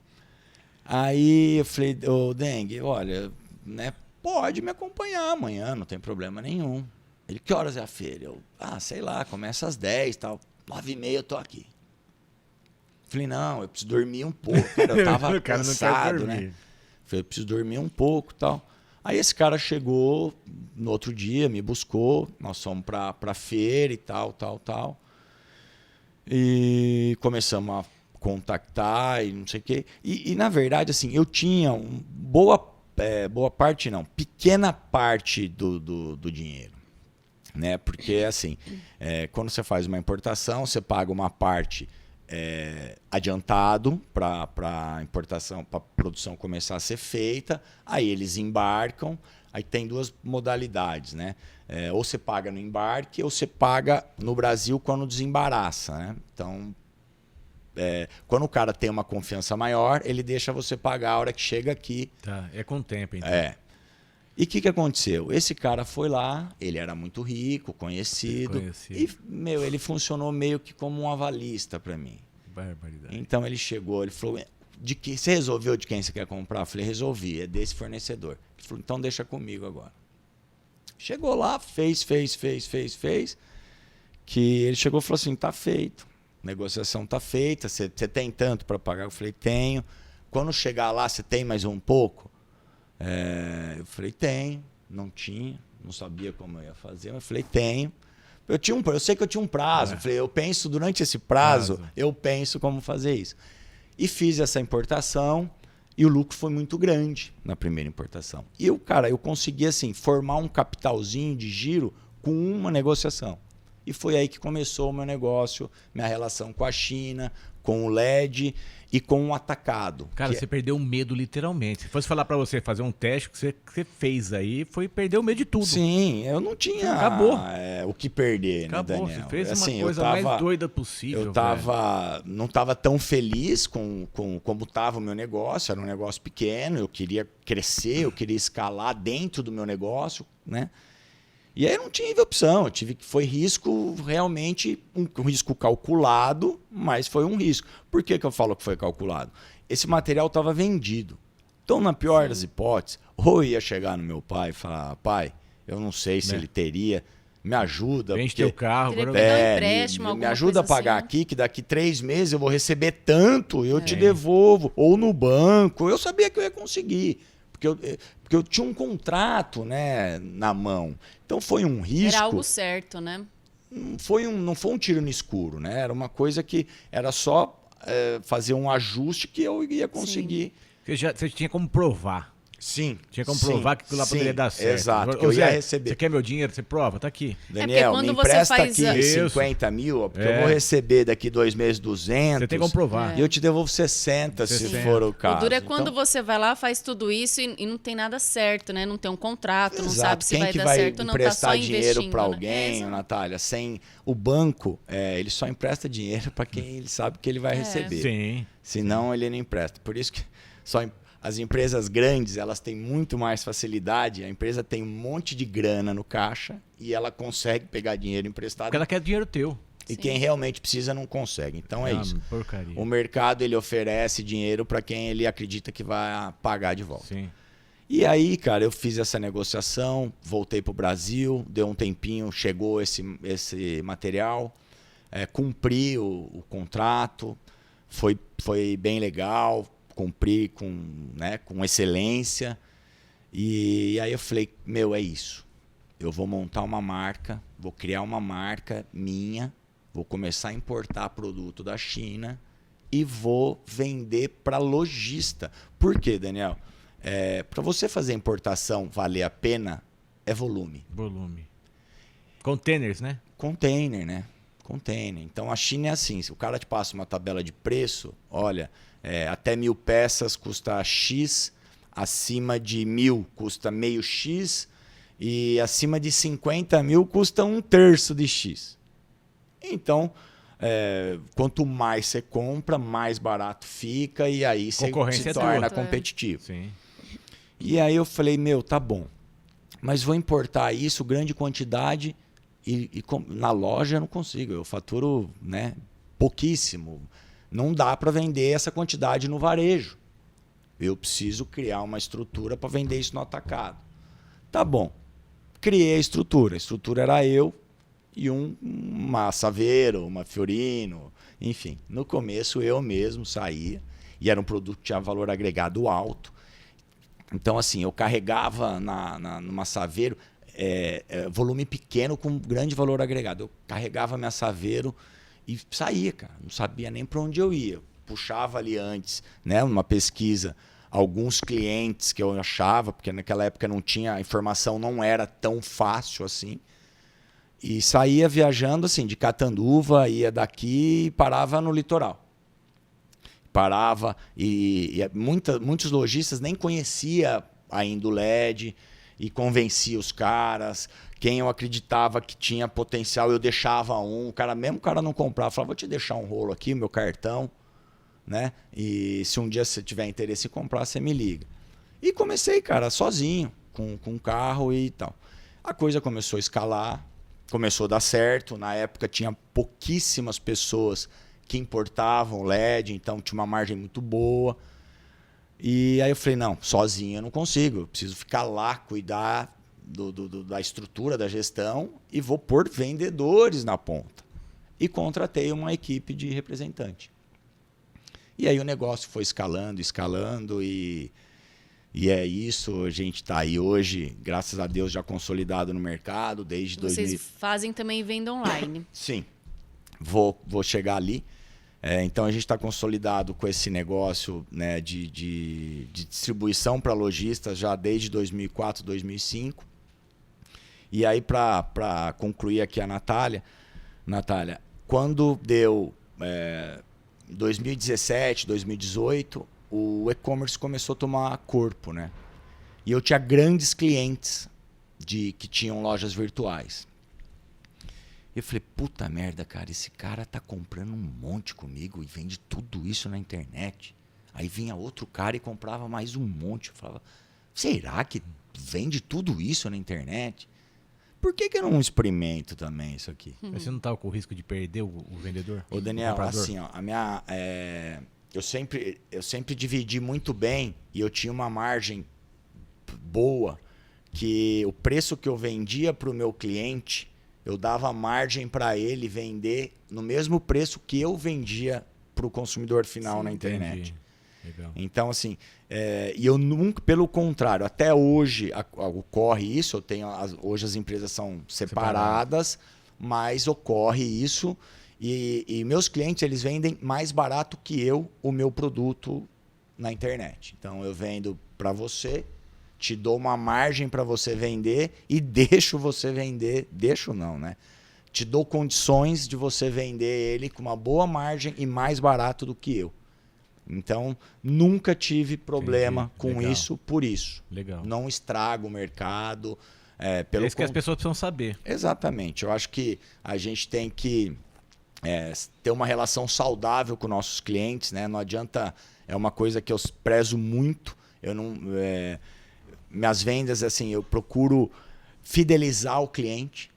Aí eu falei, ô Deng, olha, né? Pode me acompanhar amanhã, não tem problema nenhum. Ele, que horas é a feira? Eu, sei lá, começa às 10 e tal. 9h30 eu tô aqui. Falei, não, eu preciso dormir um pouco, cara. Eu tava O cara não quer cansado, dormir. né? Falei, eu preciso dormir um pouco e tal. Aí esse cara chegou no outro dia, me buscou, nós fomos pra feira e tal. E começamos a contactar e não sei o quê. E na verdade, assim, eu tinha pequena parte do dinheiro. Né? Porque, assim, quando você faz uma importação, você paga uma parte adiantado para a importação, para a produção começar a ser feita, aí eles embarcam, aí tem duas modalidades, né? Ou você paga no embarque, ou você paga no Brasil quando desembaraça, né? Então, quando o cara tem uma confiança maior, ele deixa você pagar a hora que chega aqui. Tá, é com o tempo, então. E o que aconteceu? Esse cara foi lá, ele era muito rico, conhecido. E, ele funcionou meio que como um avalista para mim. Barbaridade. Então ele chegou, ele falou, você resolveu de quem você quer comprar? Eu falei, resolvi, é desse fornecedor. Ele falou, então deixa comigo agora. Chegou lá, fez. Que ele chegou e falou assim, tá feito. Negociação tá feita, você tem tanto para pagar? Eu falei, tenho. Quando chegar lá, você tem mais um pouco? Eu falei, tenho. Não tinha, não sabia como eu ia fazer, mas eu falei, tenho. Eu sei que eu tinha um prazo. Eu falei, eu penso durante esse prazo, eu penso como fazer isso. E fiz essa importação e o lucro foi muito grande na primeira importação. E eu consegui assim, formar um capitalzinho de giro com uma negociação. E foi aí que começou o meu negócio, minha relação com a China, com o LED e com o atacado. Cara, você perdeu o medo literalmente. Se fosse falar pra você fazer um teste que você fez aí, foi perder o medo de tudo. Sim, eu não tinha o que perder, Acabou, né, Daniel? você fez assim, uma coisa mais doida possível. Eu não estava tão feliz com como estava o meu negócio, era um negócio pequeno, eu queria crescer, eu queria escalar dentro do meu negócio, né? E aí eu não tive opção, foi risco realmente, um risco calculado, mas foi um risco. Por que eu falo que foi calculado? Esse material estava vendido. Então, na pior das hipóteses, ou eu ia chegar no meu pai e falar, pai, eu não sei se ele teria, me ajuda. Vende teu carro. Teria Agora... que pegar um empréstimo, me alguma ajuda a coisa pagar assim. aqui, que daqui 3 meses eu vou receber tanto, eu te devolvo. Ou no banco, eu sabia que eu ia conseguir. Porque eu tinha um contrato, né, na mão. Então foi um risco. Era algo certo, né? Não foi um tiro no escuro, né? Era uma coisa que era só fazer um ajuste que eu ia conseguir. Você tinha como provar. Sim. Tinha como provar que aquilo lá poderia dar certo. Exato, que Ô, eu ia Zé, receber. Você quer meu dinheiro? Você prova? Tá aqui. Daniel, quando me você empresta faz aqui Isso. 50 mil, porque eu vou receber daqui 2 meses 200. Você tem como provar. E eu te devolvo 60 se 60. for o caso. O duro é quando Então, você vai lá, faz tudo isso e não tem nada certo, né? Não tem um contrato, não exato. sabe se Quem vai que dar vai certo ou não, tá só emprestar dinheiro investindo. para né? alguém, exato. Natália? Sem o banco, ele só empresta dinheiro para quem ele sabe que ele vai receber. Sim. Senão ele não empresta. Por isso que as empresas grandes, elas têm muito mais facilidade. A empresa tem um monte de grana no caixa e ela consegue pegar dinheiro emprestado. Porque ela quer dinheiro teu. E Sim. quem realmente precisa não consegue. Então é isso. Porcaria. O mercado, ele oferece dinheiro para quem ele acredita que vai pagar de volta. Sim. E aí, cara, eu fiz essa negociação, voltei pro Brasil, deu um tempinho, chegou esse material, cumpri o contrato, foi bem legal, cumpri com excelência. E aí eu falei, é isso. Eu vou montar uma marca, vou criar uma marca minha, vou começar a importar produto da China e vou vender para lojista. Por quê, Daniel? Para você fazer importação valer a pena, é volume. Volume. Containers, né? Container, né? Container. Então a China é assim, se o cara te passa uma tabela de preço, olha, até 1.000 peças custa X, acima de 1.000 custa meio X e acima de 50 mil custa 1/3 de X. Então, quanto mais você compra, mais barato fica e aí você Concorrência se é torna tua. competitivo. Sim. E aí eu falei, tá bom, mas vou importar isso, grande quantidade, e na loja eu não consigo, eu faturo pouquíssimo. Não dá para vender essa quantidade no varejo. Eu preciso criar uma estrutura para vender isso no atacado. Tá bom, criei a estrutura. A estrutura era eu e uma Saveiro, uma Fiorino, enfim. No começo eu mesmo saía e era um produto que tinha valor agregado alto. Então, assim, eu carregava numa Saveiro volume pequeno com grande valor agregado. Eu carregava minha Saveiro e saía, cara. Não sabia nem para onde eu ia. Eu puxava ali antes, uma pesquisa, alguns clientes que eu achava, porque naquela época não tinha, a informação não era tão fácil assim. E saía viajando assim, de Catanduva, ia daqui e parava no litoral. Parava e muitos lojistas nem conhecia ainda o LED e convencia os caras. Quem eu acreditava que tinha potencial, eu deixava mesmo o cara não comprava, falava, vou te deixar um rolo aqui, meu cartão, e se um dia você tiver interesse em comprar, você me liga. E comecei, cara, sozinho, com carro e tal. A coisa começou a escalar, começou a dar certo. Na época tinha pouquíssimas pessoas que importavam LED, então tinha uma margem muito boa. E aí eu falei, não, sozinho eu não consigo, eu preciso ficar lá, cuidar da estrutura, da gestão, e vou pôr vendedores na ponta. E contratei uma equipe de representante. E aí o negócio foi escalando, e é isso, a gente está aí hoje, graças a Deus, já consolidado no mercado, desde Vocês fazem também venda online. Sim, vou chegar ali. Então a gente está consolidado com esse negócio de distribuição para lojistas já desde 2004, 2005. E aí, para concluir aqui a Natália, quando deu 2017, 2018, o e-commerce começou a tomar corpo, E eu tinha grandes clientes que tinham lojas virtuais. Eu falei, puta merda, cara, esse cara tá comprando um monte comigo e vende tudo isso na internet. Aí vinha outro cara e comprava mais um monte. Eu falava, será que vende tudo isso na internet? Por que eu não experimento também isso aqui? Mas você não tava com o risco de perder o vendedor? Ô, Daniel, o comprador? assim, ó, eu sempre dividi muito bem e eu tinha uma margem boa, que o preço que eu vendia para o meu cliente, eu dava margem para ele vender no mesmo preço que eu vendia para o consumidor final na internet. Legal. Então, assim, e eu nunca, pelo contrário, até hoje ocorre isso, hoje as empresas são separadas, mas ocorre isso, e meus clientes, eles vendem mais barato que eu o meu produto na internet. Então, eu vendo para você te dou uma margem para você vender e deixo você vender. Deixo não, né? Te dou condições de você vender ele com uma boa margem e mais barato do que eu. Então, nunca tive problema com Legal. isso por isso. Legal. Não estrago o mercado. É isso que as pessoas precisam saber. Exatamente. Eu acho que a gente tem que ter uma relação saudável com nossos clientes, né? Não adianta... É uma coisa que eu prezo muito. Eu não... minhas vendas, assim, eu procuro fidelizar o cliente.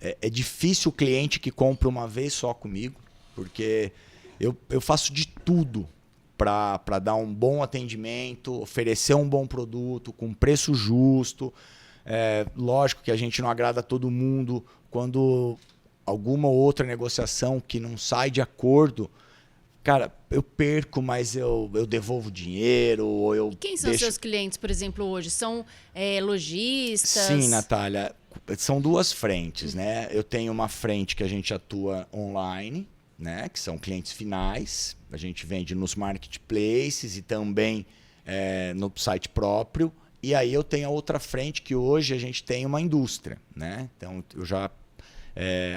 É difícil o cliente que compra uma vez só comigo, porque eu faço de tudo para dar um bom atendimento, oferecer um bom produto com preço justo. Lógico que a gente não agrada a todo mundo. Quando alguma outra negociação que não sai de acordo, cara, eu perco, mas eu devolvo dinheiro. Ou eu E quem são deixo... seus clientes, por exemplo, hoje? São lojistas? Sim, Natália. São duas frentes, né? Eu tenho uma frente que a gente atua online, né? Que são clientes finais. A gente vende nos marketplaces e também no site próprio. E aí eu tenho a outra frente que hoje a gente tem uma indústria, né? Então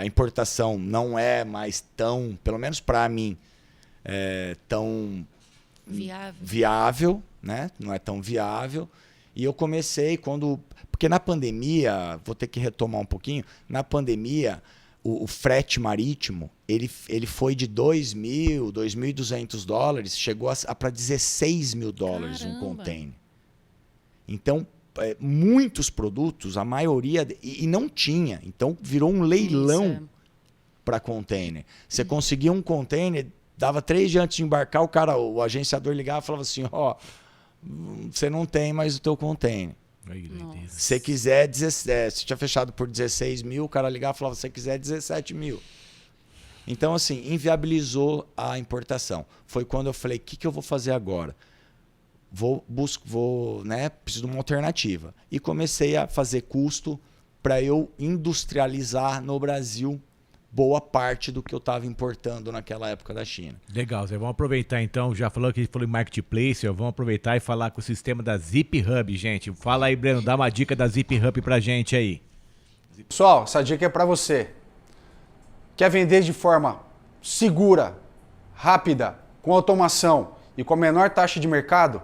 a importação não é mais tão, pelo menos para mim, tão viável, né? Não é tão viável. E eu comecei porque na pandemia, vou ter que retomar um pouquinho, na pandemia o frete marítimo ele foi de $2.000, $2.200, chegou para $16 mil um container. Então, muitos produtos, a maioria, e não tinha. Então, virou um leilão para container. Você conseguia um container, dava 3 dias antes de embarcar, o agenciador ligava e falava assim, você não tem mais o teu container. Se você quiser, se tinha fechado por 16 mil, o cara ligava e falava, se você quiser, 17 mil. Então, assim, inviabilizou a importação. Foi quando eu falei, o que eu vou fazer agora? Preciso de uma alternativa. E comecei a fazer custo para eu industrializar no Brasil boa parte do que eu estava importando naquela época da China. Legal, Zé. Vamos aproveitar então, já falou que falou em marketplace, vamos aproveitar e falar com o sistema da Zip Hub, gente. Fala aí, Breno, dá uma dica da Zip Hub pra gente aí. Pessoal, essa dica é para você. Quer vender de forma segura, rápida, com automação e com a menor taxa de mercado?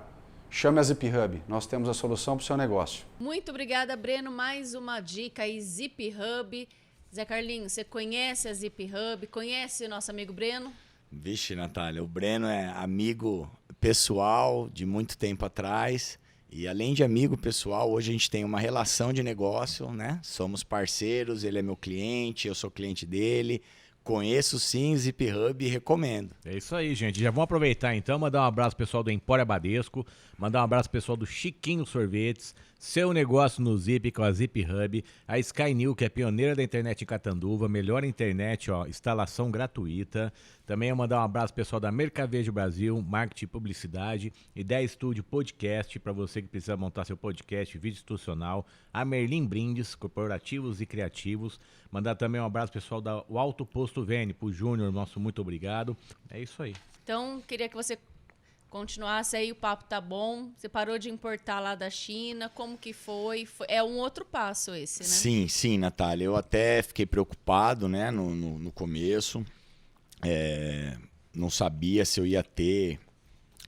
Chame a Zip Hub. Nós temos a solução para o seu negócio. Muito obrigada, Breno. Mais uma dica aí, Zip Hub. Zé Carlinhos, você conhece a Zip Hub? Conhece o nosso amigo Breno? Vixe, Natália, o Breno é amigo pessoal de muito tempo atrás. E além de amigo pessoal, hoje a gente tem uma relação de negócio, né? Somos parceiros, ele é meu cliente, eu sou cliente dele. Conheço sim Zip Hub e recomendo. É isso aí, gente. Já vamos aproveitar então, mandar um abraço pessoal do Empório Badesco, mandar um abraço pessoal do Chiquinho Sorvetes, seu negócio no Zip com a Zip Hub, a Skynew, que é pioneira da internet em Catanduva, melhor internet, instalação gratuita. Também eu mandar um abraço pessoal da Mercavejo Brasil, marketing e publicidade, Ideia Estúdio Podcast, para você que precisa montar seu podcast, vídeo institucional, a Merlin Brindes, corporativos e criativos. Mandar também um abraço pessoal da Alto Posto Vene, pro Júnior, nosso muito obrigado. É isso aí. Então, queria que você continuasse aí, o papo tá bom. Você parou de importar lá da China, como que foi? É um outro passo esse, né? Sim, sim, Natália. Eu até fiquei preocupado, né, no começo. Não sabia se eu ia ter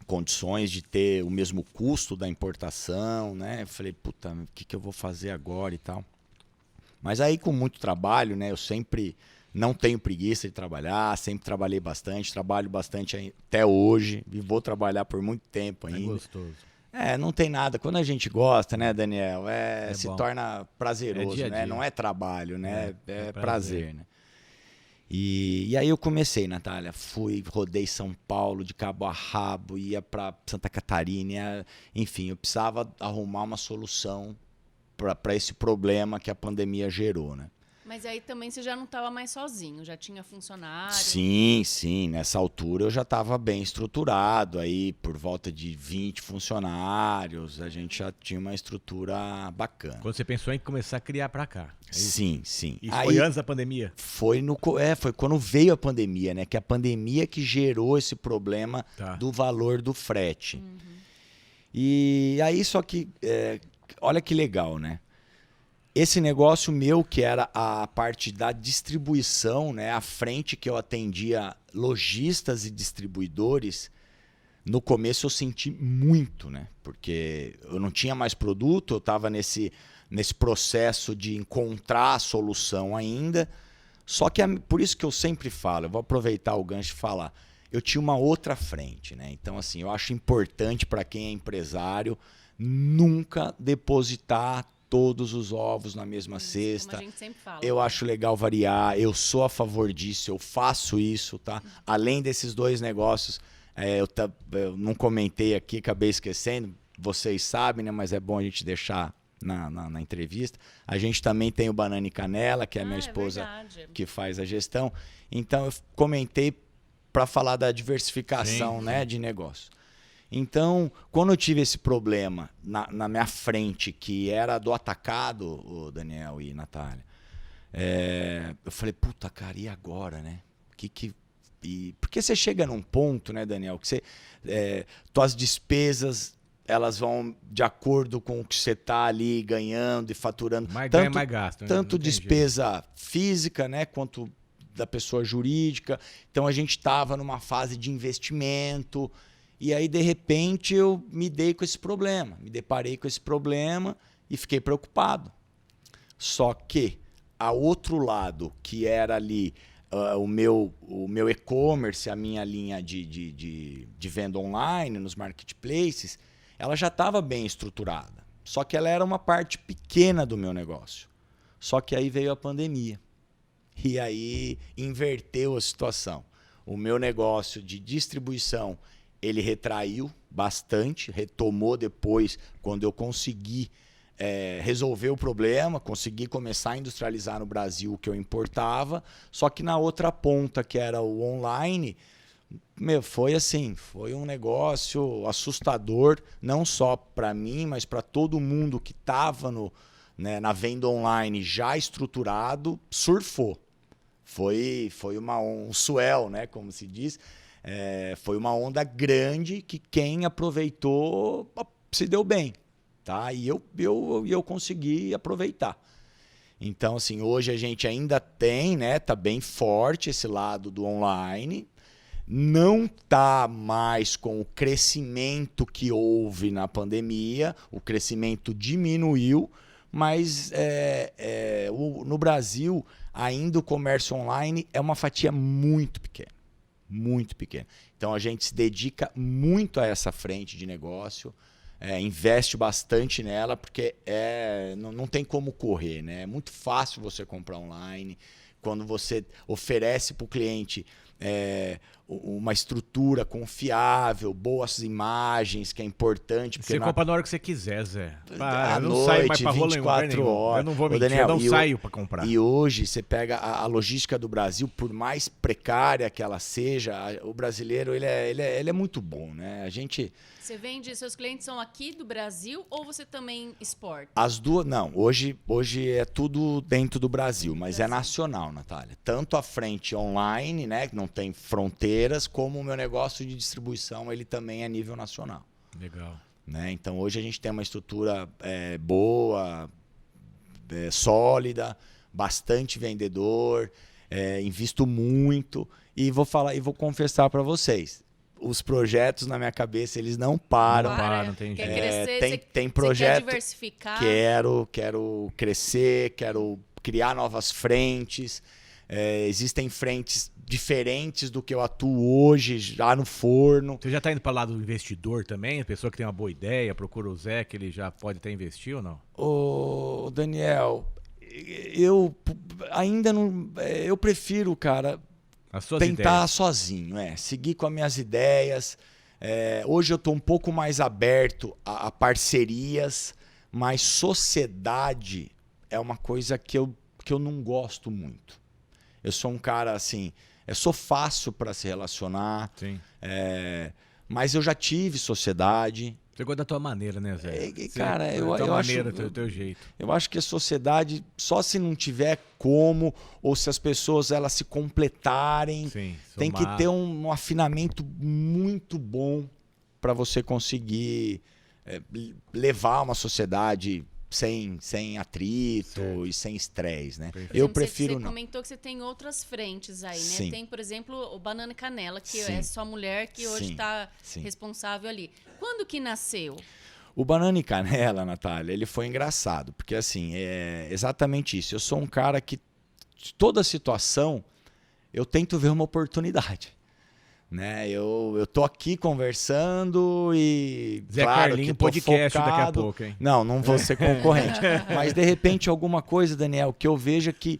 condições de ter o mesmo custo da importação, né? Eu falei, puta, o que eu vou fazer agora e tal. Mas aí com muito trabalho, né? Eu sempre não tenho preguiça de trabalhar, sempre trabalhei bastante, trabalho bastante até hoje e vou trabalhar por muito tempo ainda. É gostoso. Não tem nada. Quando a gente gosta, né, Daniel? Se bom. torna prazeroso, Dia a né? dia. Não é trabalho, né? É prazer, né? E aí eu comecei, Natália. Rodei São Paulo de cabo a rabo, ia para Santa Catarina, enfim, eu precisava arrumar uma solução para esse problema que a pandemia gerou, né? Mas aí também você já não estava mais sozinho, já tinha funcionário. Sim, sim. Nessa altura eu já estava bem estruturado, aí por volta de 20 funcionários, a gente já tinha uma estrutura bacana. Quando você pensou em começar a criar pra cá. É isso? Sim, sim. Isso Aí, foi antes da pandemia? foi quando veio a pandemia, né? Que a pandemia que gerou esse problema Tá. do valor do frete. E aí, só que olha que legal, né? Esse negócio meu, que era a parte da distribuição, né? A frente que eu atendia lojistas e distribuidores, no começo eu senti muito, né? Porque eu não tinha mais produto, eu estava nesse processo de encontrar a solução ainda. Só que por isso que eu sempre falo, eu vou aproveitar o gancho e falar, eu tinha uma outra frente, né? Então, assim, eu acho importante para quem é empresário nunca depositar todos os ovos na mesma cesta. Como a gente sempre fala. Eu acho legal variar, eu sou a favor disso, eu faço isso, tá? Além desses dois negócios, eu não comentei aqui, acabei esquecendo, vocês sabem, né? Mas é bom a gente deixar na entrevista. A gente também tem o Banana e Canela, que é a minha esposa que faz a gestão. Então, eu comentei para falar da diversificação, né, de negócio. Então, quando eu tive esse problema na minha frente, que era do atacado, o Daniel e Natália, eu falei, puta, cara, e agora, né? Porque você chega num ponto, né, Daniel, que tuas despesas, elas vão de acordo com o que você está ali ganhando e faturando. Mais ganha, mais gasto. Né? Tanto despesa física, né, quanto da pessoa jurídica. Então, a gente estava numa fase de investimento. E aí, de repente, eu me deparei com esse problema e fiquei preocupado. Só que, a outro lado, que era ali o meu e-commerce, a minha linha de venda online nos marketplaces, ela já estava bem estruturada. Só que ela era uma parte pequena do meu negócio. Só que aí veio a pandemia. E aí inverteu a situação. O meu negócio de distribuição, ele retraiu bastante, retomou depois, quando eu consegui resolver o problema, consegui começar a industrializar no Brasil o que eu importava, só que na outra ponta, que era o online, foi um negócio assustador, não só para mim, mas para todo mundo que estava na venda online já estruturado, surfou. Foi um swell, né, como se diz. Foi uma onda grande que quem aproveitou se deu bem, tá? E eu consegui aproveitar. Então, assim, hoje a gente ainda tem, né? Tá bem forte esse lado do online. Não tá mais com o crescimento que houve na pandemia. O crescimento diminuiu, mas no Brasil ainda o comércio online é uma fatia muito pequena. Muito pequena. Então a gente se dedica muito a essa frente de negócio, investe bastante nela, porque não tem como correr, né? É muito fácil você comprar online. Quando você oferece para o cliente uma estrutura confiável, boas imagens, que é importante. Você compra na hora que você quiser, Zé. À eu não noite, saio mais pra 24 horas. Eu não vou mentir, Daniel, eu não saio para comprar. E hoje você pega a logística do Brasil, por mais precária que ela seja, o brasileiro ele é muito bom, né? A gente... Você vende, seus clientes são aqui do Brasil ou você também exporta? As duas, não. Hoje é tudo dentro do Brasil, mas é nacional, Natália. Tanto a frente online, né, que não tem fronteiras, como o meu negócio de distribuição, ele também é nível nacional. Legal. Né? Então hoje a gente tem uma estrutura boa, sólida, bastante vendedor, invisto muito e vou confessar para vocês. Os projetos na minha cabeça, eles não param. Não tem jeito. Quer crescer, tem projeto. Você quer diversificar? Quero crescer, quero criar novas frentes. Existem frentes diferentes do que eu atuo hoje, já no forno. Você já está indo para o lado do investidor também? A pessoa que tem uma boa ideia, procura o Zé, que ele já pode até investir ou não? Ô, Daniel, eu ainda não... eu prefiro, cara... tentar sozinho, seguir com as minhas ideias. Hoje eu estou um pouco mais aberto a parcerias, mas sociedade é uma coisa que eu não gosto muito. Eu sou um cara assim, eu sou fácil para se relacionar, mas eu já tive sociedade. Você gosta da tua maneira, né, Zé? Cara, eu acho... do teu jeito. Eu acho que a sociedade, só se não tiver como, ou se as pessoas elas se completarem, tem que ter um afinamento muito bom para você conseguir levar uma sociedade sem atrito e sem estresse, né? Por Eu exemplo, prefiro você não. comentou que você tem outras frentes aí, né? Sim. Tem, por exemplo, o Banana e Canela, que Sim. é sua mulher que hoje Sim. está Sim. responsável ali. Quando que nasceu? O Banana e Canela, Natália, ele foi engraçado, porque assim, é exatamente isso. Eu sou um cara que, de toda situação, eu tento ver uma oportunidade. Né? Eu tô aqui conversando e Zé claro Carlinho, que tô podcast focado. daqui a pouco, hein? Não vou ser concorrente. Mas de repente alguma coisa, Daniel, que eu veja que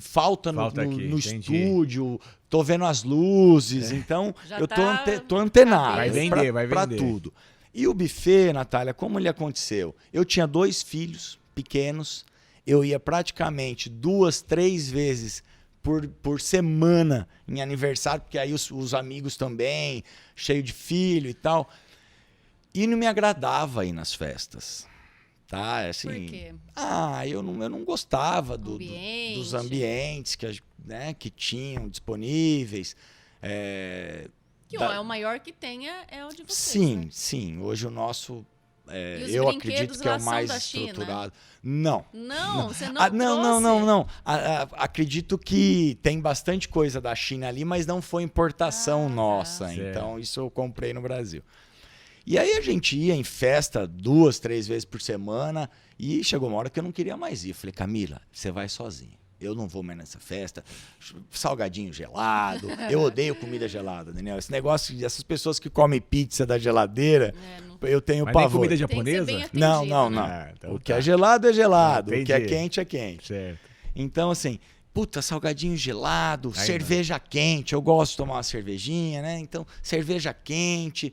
falta no Falta aqui, no entendi. estúdio, tô vendo as luzes, então Já eu tá tô antenado Vai vender, vai pra vender. tudo. E o buffet, Natália, como ele aconteceu? Eu tinha 2 filhos pequenos, eu ia praticamente 2, 3 vezes por semana em aniversário, porque aí os amigos também, cheio de filho e tal. E não me agradava ir nas festas. Tá? Assim, Por quê? eu não gostava Ambiente. dos ambientes que tinham disponíveis. Que Da- é o maior que tem é o de vocês, Sim, né? sim. Hoje o nosso, E os eu brinquedos acredito que é lá o são mais da China? estruturado. Não. Não, você não Não. trouxe? Acredito que tem bastante coisa da China ali, mas não foi importação nossa. Certo. Então, isso eu comprei no Brasil. E aí a gente ia em festa 2, 3 vezes por semana e chegou uma hora que eu não queria mais ir. Eu falei, Camila, você vai sozinha. Eu não vou mais nessa festa. Salgadinho gelado. Eu odeio comida gelada, Daniel. Esse negócio, essas pessoas que comem pizza da geladeira, eu tenho Mas nem pavor. comida Tem que ser japonesa? bem Não, atendido, não, né? não. Ah, então O que tá. é gelado é gelado, o que é Entendi. quente é quente. Certo. Então, assim, puta, salgadinho gelado, Aí cerveja quente. Eu gosto de tomar uma cervejinha, né? Então, cerveja quente.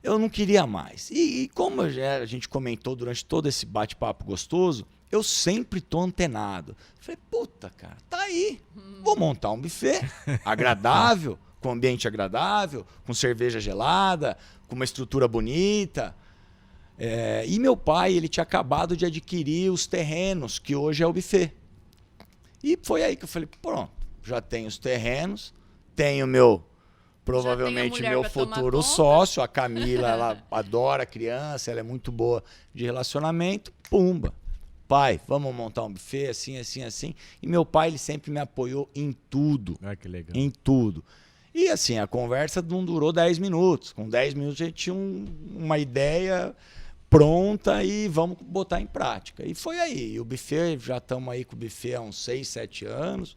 Eu não queria mais. E como a gente comentou durante todo esse bate-papo gostoso, eu sempre tô antenado. Falei, puta, cara, tá aí. Vou montar um buffet agradável, com ambiente agradável, com cerveja gelada, com uma estrutura bonita. E meu pai, ele tinha acabado de adquirir os terrenos, que hoje é o buffet. E foi aí que eu falei, pronto, já tenho os terrenos, tenho provavelmente mulher meu pra tomar futuro conta. sócio, a Camila, ela adora criança, ela é muito boa de relacionamento, pumba. Pai, vamos montar um buffet assim, assim, assim. E meu pai, ele sempre me apoiou em tudo. Ah, que legal. Em tudo. E assim, a conversa não durou 10 minutos. Com 10 minutos a gente tinha uma ideia pronta e vamos botar em prática. E foi aí. E o buffet, já estamos aí com o buffet há uns 6, 7 anos.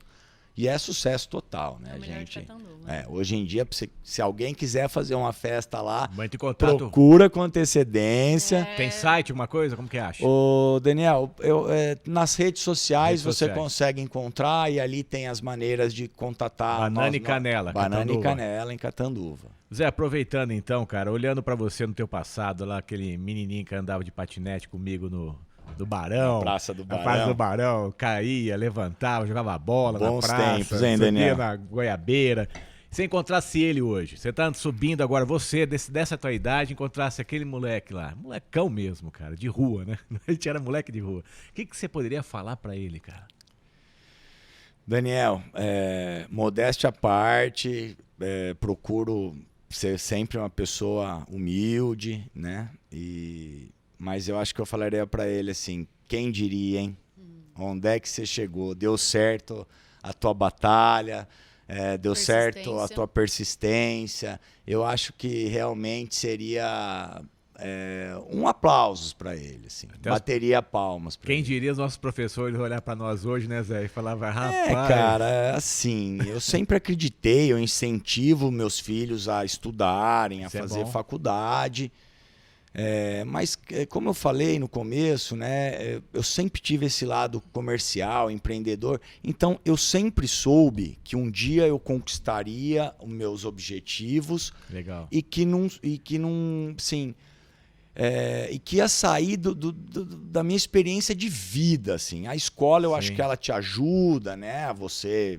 E é sucesso total, né, É o melhor de gente? Catanduva. Hoje em dia, se alguém quiser fazer uma festa lá, Manda em contato. procura com antecedência. Tem site, alguma coisa? Como que acha? Ô, Daniel, nas redes sociais Redes você sociais. consegue encontrar e ali tem as maneiras de contatar. Banana e Canela, Banana e Catanduva. Canela em Catanduva. Zé, aproveitando então, cara, olhando pra você no teu passado, lá aquele menininho que andava de patinete comigo do Barão. Na Praça do Na Barão. Praça do Barão, caía, levantava, jogava bola Bons na praça, tempos, hein, subia Daniel? na goiabeira. Se encontrasse ele hoje, você tá subindo agora, você, dessa tua idade, encontrasse aquele moleque lá, molecão mesmo, cara, de rua, né? A gente era moleque de rua. O que você poderia falar pra ele, cara? Daniel, modéstia à parte, procuro ser sempre uma pessoa humilde, né? Mas eu acho que eu falaria pra ele assim, quem diria, hein? Onde é que você chegou? Deu certo a tua batalha, deu certo a tua persistência. Eu acho que realmente seria um aplauso pra ele, assim. Bateria palmas pra Quem ele. diria os nossos professores olhar pra nós hoje, né, Zé? E falava, rapaz... Cara, assim, eu sempre acreditei, eu incentivo meus filhos a estudarem, a Isso é fazer bom. faculdade. Mas, como eu falei no começo, né, eu sempre tive esse lado comercial, empreendedor. Então, eu sempre soube que um dia eu conquistaria os meus objetivos Legal. e que não, assim, e que ia sair da minha experiência de vida, assim. A escola, eu acho Sim. que ela te ajuda, né, a você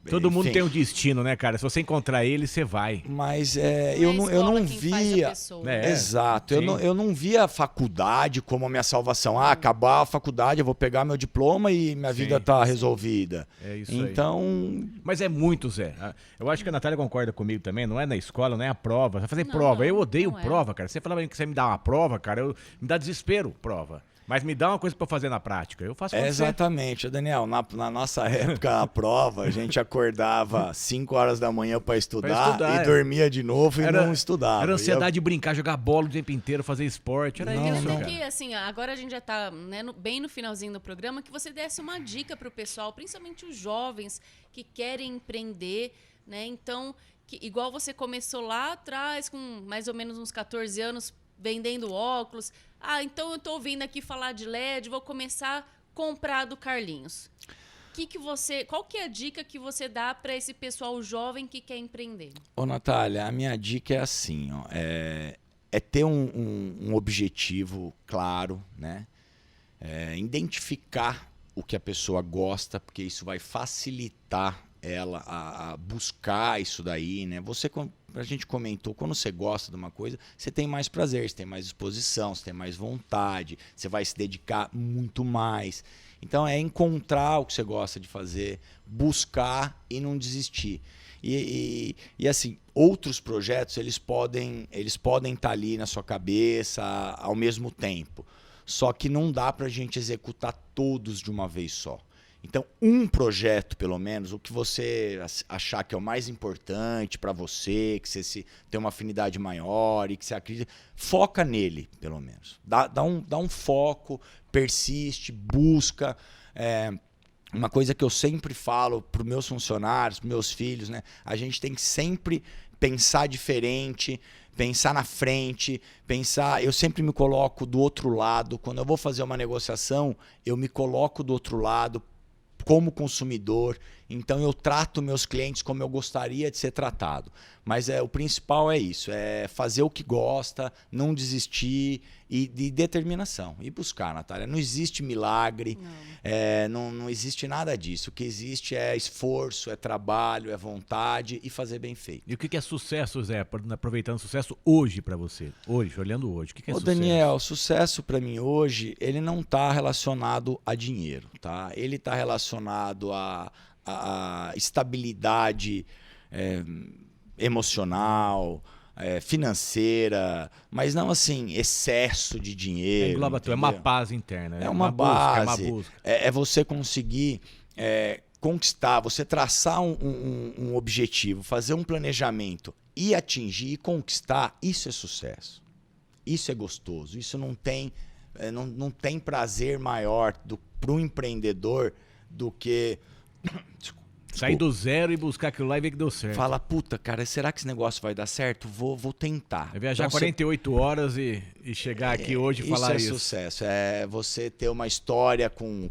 Todo mundo enfim. tem um destino, né, cara? Se você encontrar ele, você vai. Mas Não é a eu não escola quem faz a via. pessoa. É. Exato. Sim. Eu não via a faculdade como a minha salvação. Ah, acabar a faculdade, eu vou pegar meu diploma e minha vida tá resolvida. É isso aí. Então, Mas é muito, Zé. Eu acho que a Natália concorda comigo também. Não é na escola, não é a prova. Você vai fazer Não, prova. não, Eu odeio não é. prova, cara. Você falava que você me dá uma prova, cara, me dá desespero, prova. Mas me dá uma coisa pra fazer na prática. Eu faço com você. exatamente. Daniel, na nossa época, na prova, a gente acordava 5 horas da manhã para estudar, e dormia de novo e não estudava. Era ansiedade de brincar, jogar bola o tempo inteiro, fazer esporte. Era Não, isso, Até cara. que, assim, agora a gente já tá bem no finalzinho do programa, que você desse uma dica pro pessoal, principalmente os jovens que querem empreender, né? Então, igual você começou lá atrás, com mais ou menos uns 14 anos, vendendo óculos. Ah, então eu tô ouvindo aqui falar de LED, vou começar a comprar do Carlinhos. Qual que é a dica que você dá para esse pessoal jovem que quer empreender? Ô, Natália, a minha dica é assim, ó, é ter um objetivo claro, né? Identificar o que a pessoa gosta, porque isso vai facilitar ela a buscar isso daí, né? A gente comentou, quando você gosta de uma coisa, você tem mais prazer, você tem mais disposição, você tem mais vontade, você vai se dedicar muito mais. Então é encontrar o que você gosta de fazer, buscar e não desistir. E assim, outros projetos, eles podem estar ali na sua cabeça ao mesmo tempo. Só que não dá para a gente executar todos de uma vez só. Então, um projeto, pelo menos, o que você achar que é o mais importante para você, que você tem uma afinidade maior e que você acredita, foca nele, pelo menos. Dá um foco, persiste, busca. Uma coisa que eu sempre falo para os meus funcionários, para meus filhos, né? A gente tem que sempre pensar diferente, pensar na frente, eu sempre me coloco do outro lado. Quando eu vou fazer uma negociação, eu me coloco do outro lado como consumidor, então eu trato meus clientes como eu gostaria de ser tratado. Mas o principal é isso, é fazer o que gosta, não desistir e de determinação. E buscar, Natália. Não existe milagre, não existe nada disso. O que existe é esforço, é trabalho, é vontade e fazer bem feito. E o que é sucesso, Zé? Aproveitando sucesso hoje pra você. Hoje, olhando hoje. O que é sucesso? Daniel, sucesso pra mim hoje, ele não está relacionado a dinheiro, tá? Ele está relacionado a estabilidade emocional, financeira, mas não assim, excesso de dinheiro. Engloba tudo, é uma paz interna. É uma base. É uma busca. É você conseguir conquistar, você traçar um objetivo, fazer um planejamento e atingir e conquistar, isso é sucesso. Isso é gostoso. Isso não tem prazer maior para um empreendedor do que sair do zero e buscar aquilo lá e ver que deu certo. Fala, puta, cara, será que esse negócio vai dar certo? Vou tentar. É viajar então, 48 horas e chegar aqui hoje e falar isso. Isso é sucesso. É você ter uma história com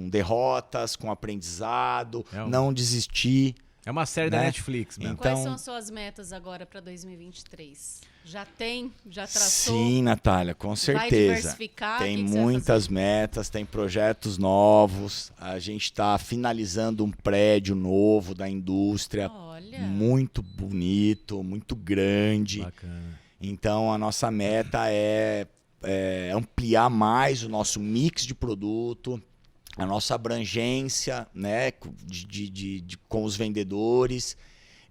derrotas, com aprendizado, não desistir. É uma série da Netflix mesmo. Quais são as suas metas agora para 2023? Já traçou? Sim, Natália, com certeza. Vai diversificar? Tem muitas metas, tem projetos novos. A gente está finalizando um prédio novo da indústria. Olha. Muito bonito, muito grande. Bacana. Então, a nossa meta é ampliar mais o nosso mix de produto, a nossa abrangência, né, com os vendedores.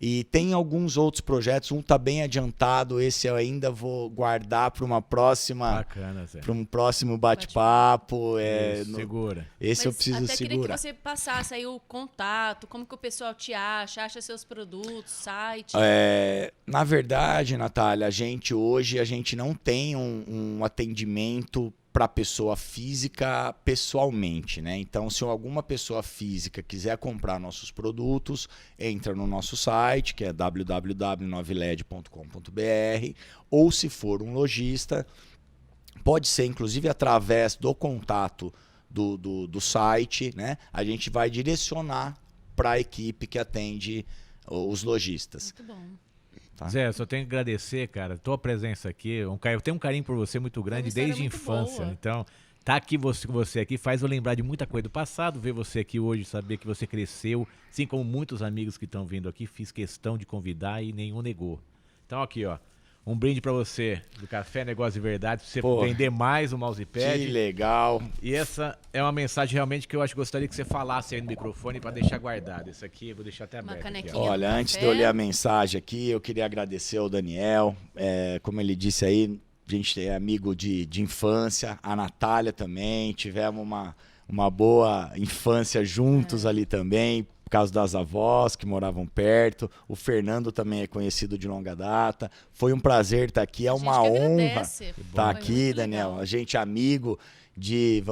E tem alguns outros projetos, um está bem adiantado, esse eu ainda vou guardar para uma próxima, bacana, Zé. Para um próximo bate-papo. Segura. Esse eu preciso até segurar. Queria que você passasse aí o contato, como que o pessoal te acha seus produtos, site. Na verdade, Natália, a gente não tem um atendimento para pessoa física pessoalmente, né? Então, se alguma pessoa física quiser comprar nossos produtos, entra no nosso site, que é www.noviled.com.br, ou se for um lojista, pode ser inclusive através do contato do site, né? A gente vai direcionar para a equipe que atende os lojistas. Muito bom. Tá? Zé, só tenho que agradecer, cara, tua presença aqui. Eu tenho um carinho por você muito grande desde a infância. Boa. Então, Tá aqui com você aqui faz eu lembrar de muita coisa do passado, ver você aqui hoje, saber que você cresceu, assim como muitos amigos que estão vindo aqui, fiz questão de convidar e nenhum negou. Então aqui, ó, um brinde pra você do Café Negócio de Verdade, pra você vender mais o mousepad. Que legal. E essa é uma mensagem realmente que eu acho que gostaria que você falasse aí no microfone pra deixar guardado. Esse aqui eu vou deixar até aberto. Aqui, olha, antes de eu ler a mensagem aqui, eu queria agradecer ao Daniel, como ele disse aí, a gente é amigo de infância, a Natália também, tivemos uma boa infância juntos ali também, por causa das avós que moravam perto. O Fernando também é conhecido de longa data. Foi um prazer estar aqui, é uma honra estar aqui, Daniel. A gente é amigo de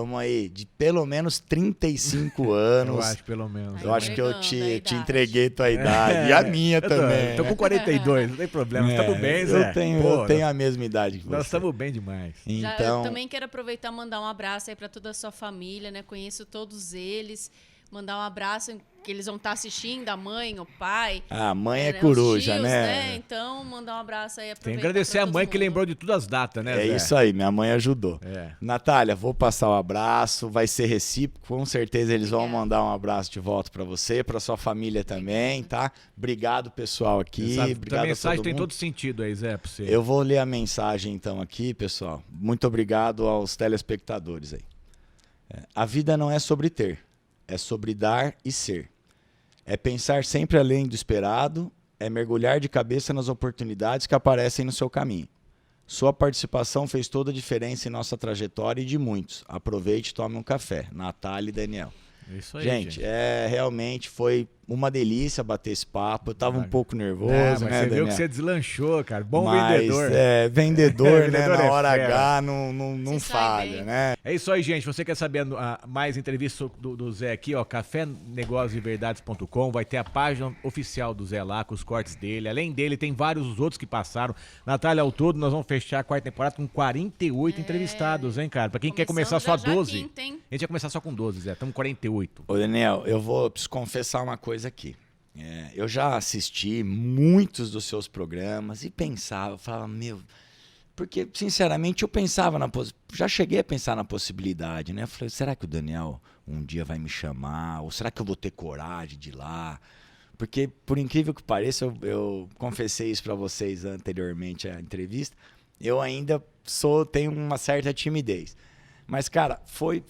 pelo menos 35 anos. Eu acho, pelo menos. Eu acho que eu te entreguei tua idade. E a minha também. Tô com 42, não tem problema. Estamos bem, Zé. Eu tenho a mesma idade que você. Nós estamos bem demais. Então... Eu também quero aproveitar e mandar um abraço aí para toda a sua família, né? Conheço todos eles. Mandar um abraço, que eles vão estar assistindo, a mãe, o pai. A mãe é coruja, tios, né? Então, mandar um abraço aí. Tem que agradecer a mãe que lembrou de todas as datas, né, Zé? É isso aí, minha mãe ajudou. Natália, vou passar o abraço, vai ser recíproco, com certeza eles vão mandar um abraço de volta para você, para sua família também, tá? Obrigado, pessoal, aqui. Obrigado a mensagem a todo tem mundo. todo sentido aí, Zé, pra você. Eu vou ler a mensagem, então, aqui, pessoal. Muito obrigado aos telespectadores aí. A vida não é sobre ter. É sobre dar e ser. É pensar sempre além do esperado, é mergulhar de cabeça nas oportunidades que aparecem no seu caminho. Sua participação fez toda a diferença em nossa trajetória e de muitos. Aproveite e tome um café. Natália e Daniel. Isso aí, gente, realmente foi uma delícia bater esse papo. Eu tava um pouco nervoso, mas né, você Daniel? viu que você deslanchou, cara. Vendedor. Vendedor, né? Na hora H não falha, né? É isso aí, gente. Você quer saber mais entrevistas do Zé aqui, ó, cafénegóciosdeverdades.com. Vai ter a página oficial do Zé lá, com os cortes dele. Além dele, tem vários outros que passaram. Natália, ao todo, nós vamos fechar a quarta temporada com 48 entrevistados, hein, cara? Pra quem quer começar só 12. Quinta, hein? A gente vai começar só com 12, Zé. Estamos com 48. Ô, Daniel, preciso confessar uma coisa aqui. Eu já assisti muitos dos seus programas e falava, porque sinceramente eu pensava já cheguei a pensar na possibilidade, né? Eu falei, será que o Daniel um dia vai me chamar? Ou será que eu vou ter coragem de ir lá? Porque, por incrível que pareça, eu confessei isso para vocês anteriormente à entrevista, eu ainda tenho uma certa timidez. Mas, cara, foi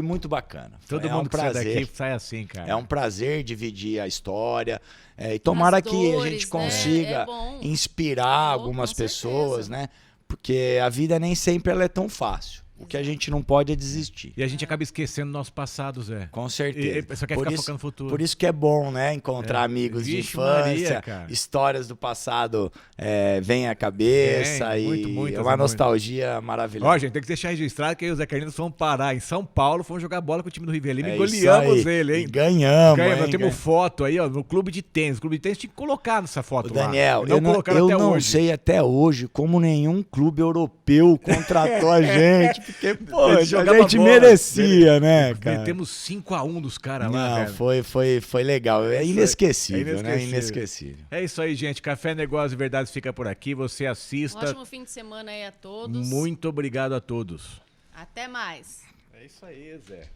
muito bacana. Todo mundo que sai daqui sai assim, cara. É um prazer dividir a história. E tomara que a gente consiga inspirar algumas pessoas, né? Porque a vida nem sempre ela é tão fácil. O que a gente não pode é desistir. E a gente acaba esquecendo do nosso passado, Zé. Com certeza. E só quer ficar focando no futuro. Por isso que é bom, né? Encontrar amigos de infância, histórias do passado vêm à cabeça muito, é uma nostalgia maravilhosa. Ó, gente, tem que deixar registrado que aí os Zé Carlinhos vão parar em São Paulo, foram jogar bola com o time do Rivelino e goleamos ele, hein? Ganhamos. Nós temos foto aí, ó, no clube de tênis. O clube de tênis tinha que colocar nessa foto lá. Daniel, eu não sei até hoje como nenhum clube europeu contratou a gente. Porque, pô, a gente merecia, né, cara? Temos 5-1 dos caras lá, cara. Foi legal. É inesquecível, né? Inesquecível. É isso aí, gente. Café Negócio e Verdades fica por aqui. Você assista. Um ótimo fim de semana aí a todos. Muito obrigado a todos. Até mais. É isso aí, Zé.